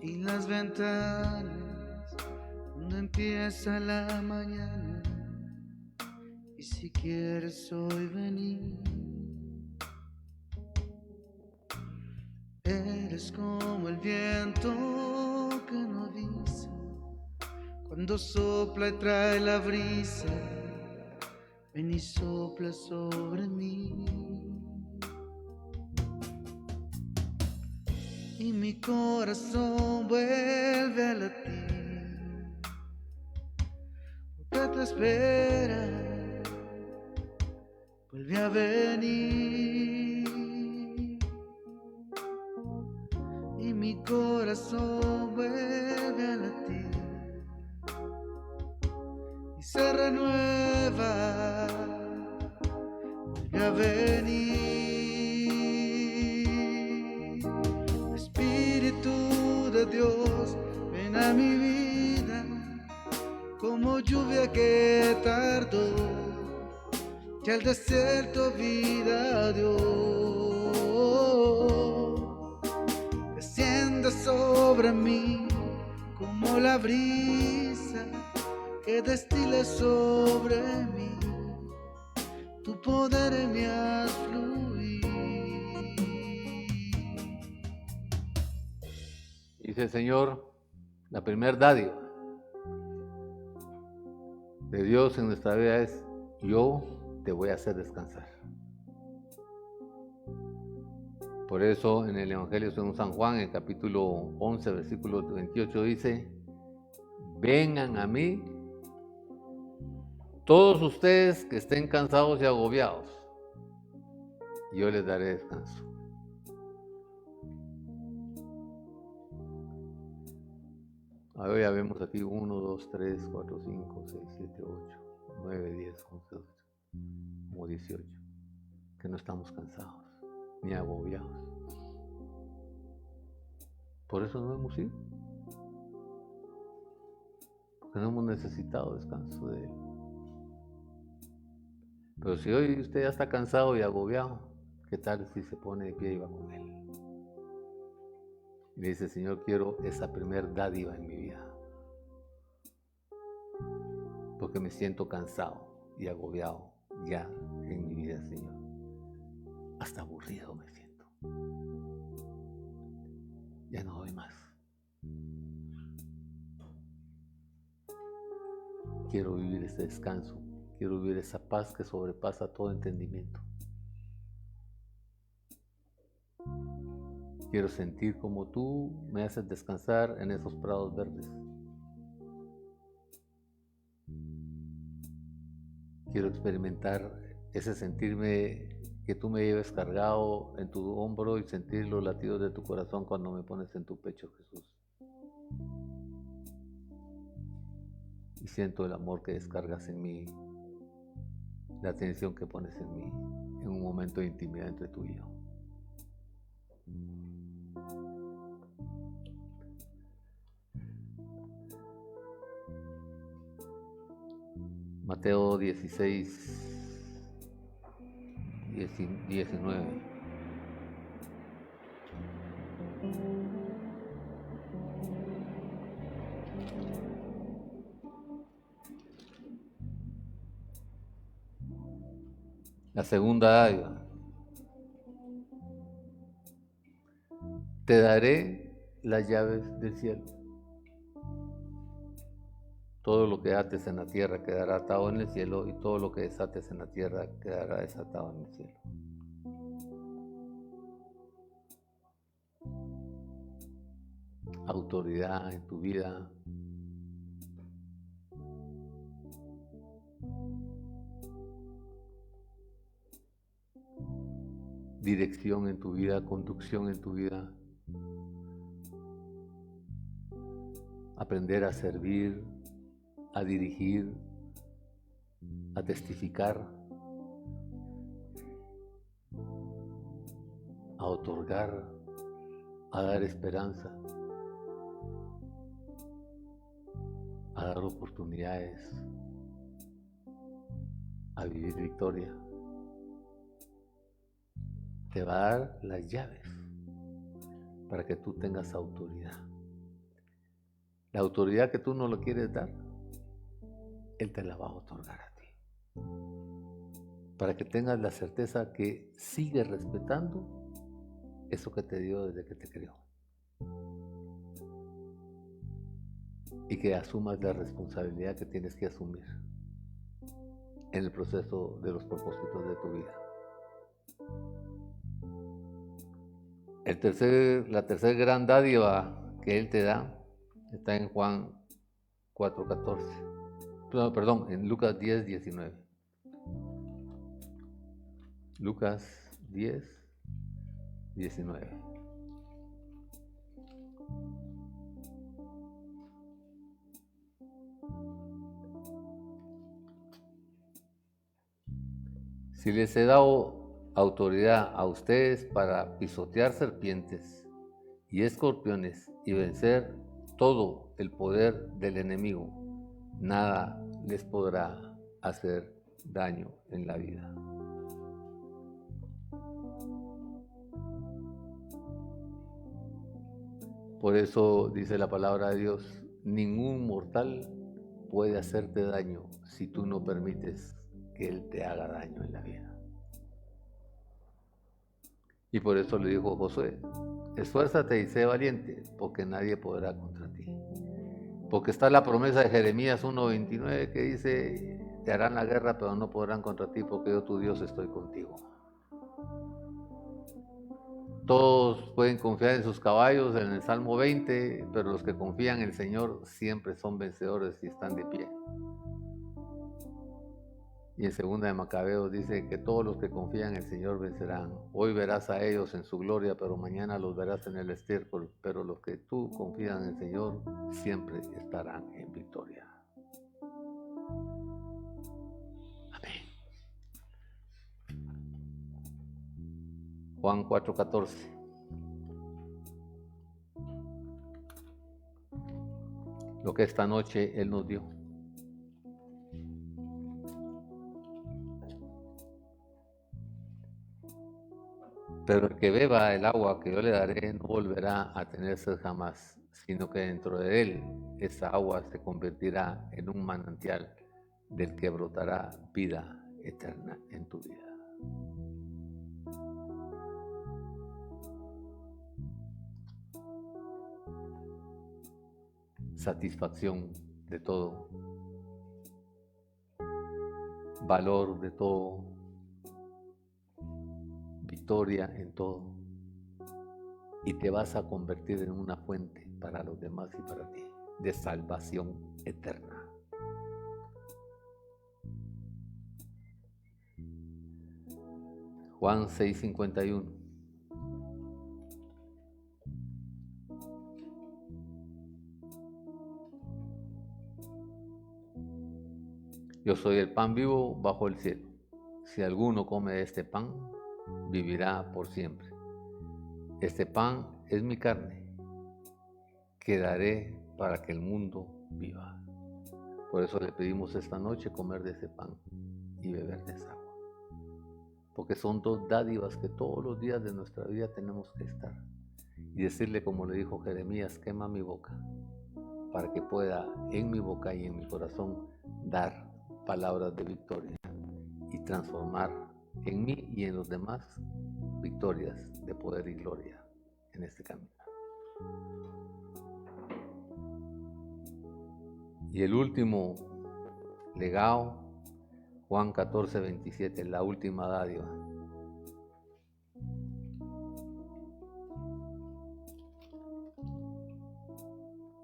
Y las ventanas donde empieza la mañana, y si quieres hoy venir, eres como el viento que no avisa, cuando sopla y trae la brisa, ven y sopla sobre mí. Y mi corazón vuelve a latir, porque te espera, vuelve a venir. Y mi corazón vuelve a latir y se renueva, vuelve a venir. Dios, ven a mi vida como lluvia que tardó, que al desierto vida dio. Desciende sobre mí como la brisa que destila sobre mí, tu poder me haz fluir. Dice el Señor, la primer dádiva de Dios en nuestra vida es: yo te voy a hacer descansar. Por eso en el Evangelio según San Juan, en el capítulo 11, versículo 28 dice: vengan a mí todos ustedes que estén cansados y agobiados, y yo les daré descanso. Ahora ya vemos aquí 1, 2, 3, 4, 5, 6, 7, 8, 9, 10, 11, 12, como 18, que no estamos cansados ni agobiados. Por eso no hemos ido, porque no hemos necesitado descanso de Él. Pero si hoy usted ya está cansado y agobiado, ¿qué tal si se pone de pie y va con Él? Y le dice: Señor, quiero esa primer dádiva en mi vida, porque me siento cansado y agobiado ya en mi vida, Señor. Hasta aburrido me siento. Ya no doy más. Quiero vivir ese descanso. Quiero vivir esa paz que sobrepasa todo entendimiento. Quiero sentir como tú me haces descansar en esos prados verdes. Quiero experimentar ese sentirme que tú me lleves cargado en tu hombro y sentir los latidos de tu corazón cuando me pones en tu pecho, Jesús. Y siento el amor que descargas en mí, la atención que pones en mí, en un momento de intimidad entre tú y yo. Mateo 16, 19. La segunda dádiva: te daré las llaves del cielo. Todo lo que ates en la tierra quedará atado en el cielo, y todo lo que desates en la tierra quedará desatado en el cielo. Autoridad en tu vida, dirección en tu vida, conducción en tu vida, aprender a servir, a dirigir, a testificar, a otorgar, a dar esperanza, a dar oportunidades, a vivir victoria. Te va a dar las llaves para que tú tengas autoridad. La autoridad que tú no lo quieres dar, Él te la va a otorgar a ti, para que tengas la certeza que sigue respetando eso que te dio desde que te creó, y que asumas la responsabilidad que tienes que asumir en el proceso de los propósitos de tu vida. La tercera gran dádiva que Él te da está en Juan 4:14. Perdón, en Lucas 10:19. Lucas 10:19. Si les he dado autoridad a ustedes para pisotear serpientes y escorpiones y vencer todo el poder del enemigo, nada les podrá hacer daño en la vida. Por eso dice la palabra de Dios: ningún mortal puede hacerte daño si tú no permites que Él te haga daño en la vida. Y por eso le dijo Josué: esfuérzate y sé valiente, porque nadie podrá contra ti. Porque está la promesa de Jeremías 1:29 que dice, te harán la guerra, pero no podrán contra ti, porque yo tu Dios estoy contigo. Todos pueden confiar en sus caballos en el Salmo 20, pero los que confían en el Señor siempre son vencedores y están de pie. Y en 2 de Macabeos dice que todos los que confían en el Señor vencerán. Hoy verás a ellos en su gloria, pero mañana los verás en el estiércol. Pero los que tú confían en el Señor siempre estarán en victoria. Amén. Juan 4:14. Lo que esta noche Él nos dio. Pero el que beba el agua que yo le daré no volverá a tener sed jamás, sino que dentro de él esa agua se convertirá en un manantial del que brotará vida eterna en tu vida. Satisfacción de todo, valor de todo, victoria en todo, y te vas a convertir en una fuente para los demás y para ti, de salvación eterna. Juan 6:51. Yo soy el pan vivo bajo el cielo. Si alguno come de este pan, vivirá por siempre. Este pan es mi carne, que daré para que el mundo viva. Por eso le pedimos esta noche comer de ese pan y beber de esa agua. Porque son dos dádivas que todos los días de nuestra vida tenemos que estar. Y decirle, como le dijo Jeremías, quema mi boca, para que pueda en mi boca y en mi corazón dar palabras de victoria y transformar en mí y en los demás victorias de poder y gloria en este camino. Y el último legado, Juan 14:27, la última dádiva.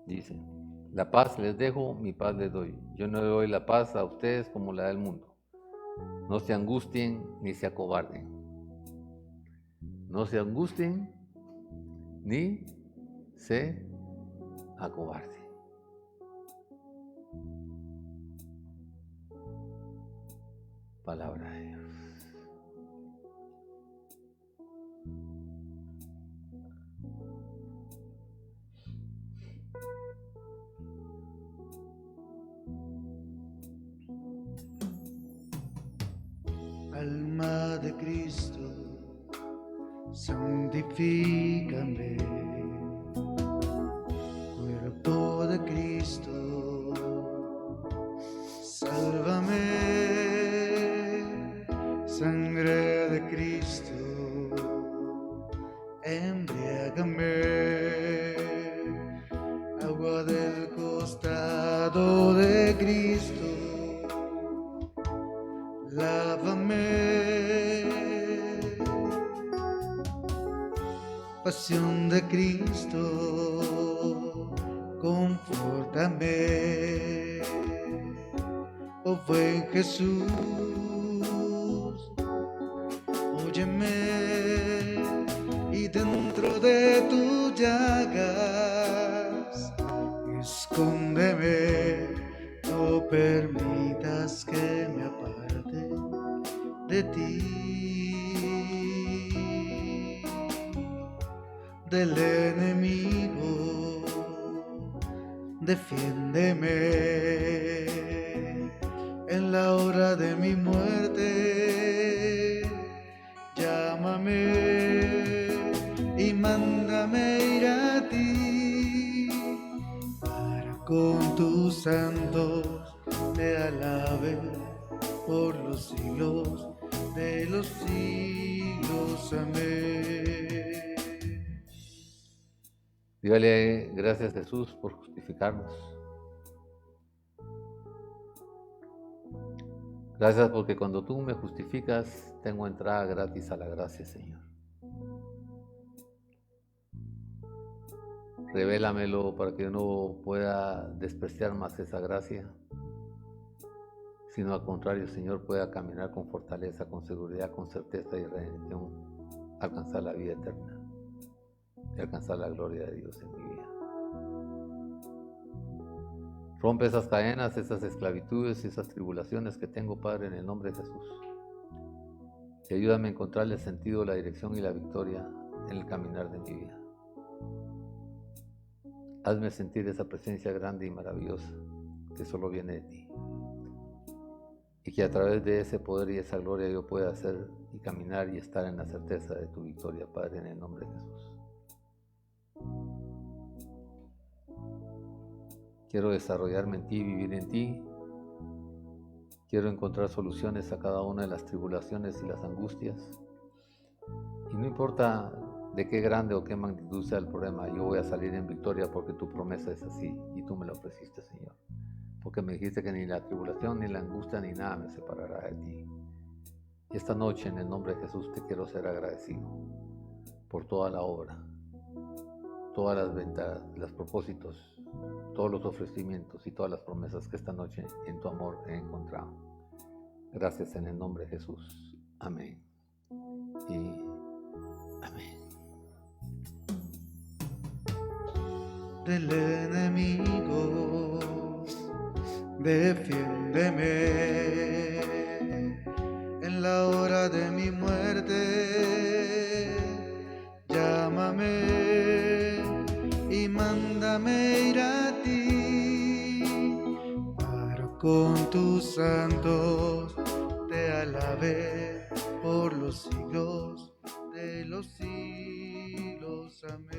Dice, la paz les dejo, mi paz les doy. Yo no le doy la paz a ustedes como la da el mundo. No se angustien ni se acobarden. No se angustien ni se acobarden. Palabra de Dios. Alma de Cristo, santifícame. Cuerpo de Cristo, sálvame. Sangre de Cristo, embriágame. Agua del costado de Cristo, lávame. Pasión de Cristo, confórtame. Oh buen Jesús, óyeme, y dentro de tus llagas escóndeme. No permitas que me aparte de ti, del enemigo. Defiéndeme en la hora de mi muerte. Llámame y mándame ir a ti, para con tus santos te alabe por los siglos de los siglos. Amén. Dígale gracias Jesús por justificarnos. Gracias porque cuando tú me justificas, tengo entrada gratis a la gracia, Señor. Revélamelo para que yo no pueda despreciar más esa gracia, sino al contrario, Señor, pueda caminar con fortaleza, con seguridad, con certeza y redención, alcanzar la vida eterna y alcanzar la gloria de Dios en mi vida. Rompe esas cadenas, esas esclavitudes y esas tribulaciones que tengo, Padre, en el nombre de Jesús. Y ayúdame a encontrarle el sentido, la dirección y la victoria en el caminar de mi vida. Hazme sentir esa presencia grande y maravillosa que solo viene de ti. Y que a través de ese poder y esa gloria yo pueda hacer y caminar y estar en la certeza de tu victoria, Padre, en el nombre de Jesús. Quiero desarrollarme en ti, vivir en ti. Quiero encontrar soluciones a cada una de las tribulaciones y las angustias. Y no importa de qué grande o qué magnitud sea el problema, yo voy a salir en victoria porque tu promesa es así y tú me lo ofreciste, Señor. Porque me dijiste que ni la tribulación, ni la angustia, ni nada me separará de ti. Y esta noche, en el nombre de Jesús, te quiero ser agradecido por toda la obra, todas las ventas, los propósitos, todos los ofrecimientos y todas las promesas que esta noche en tu amor he encontrado. Gracias en el nombre de Jesús. Amén. Y amén. Del enemigo, defiéndeme en la hora de mi muerte. Llámame y mándame ir a ti, para con tus santos te alabe por los siglos de los siglos. Amén.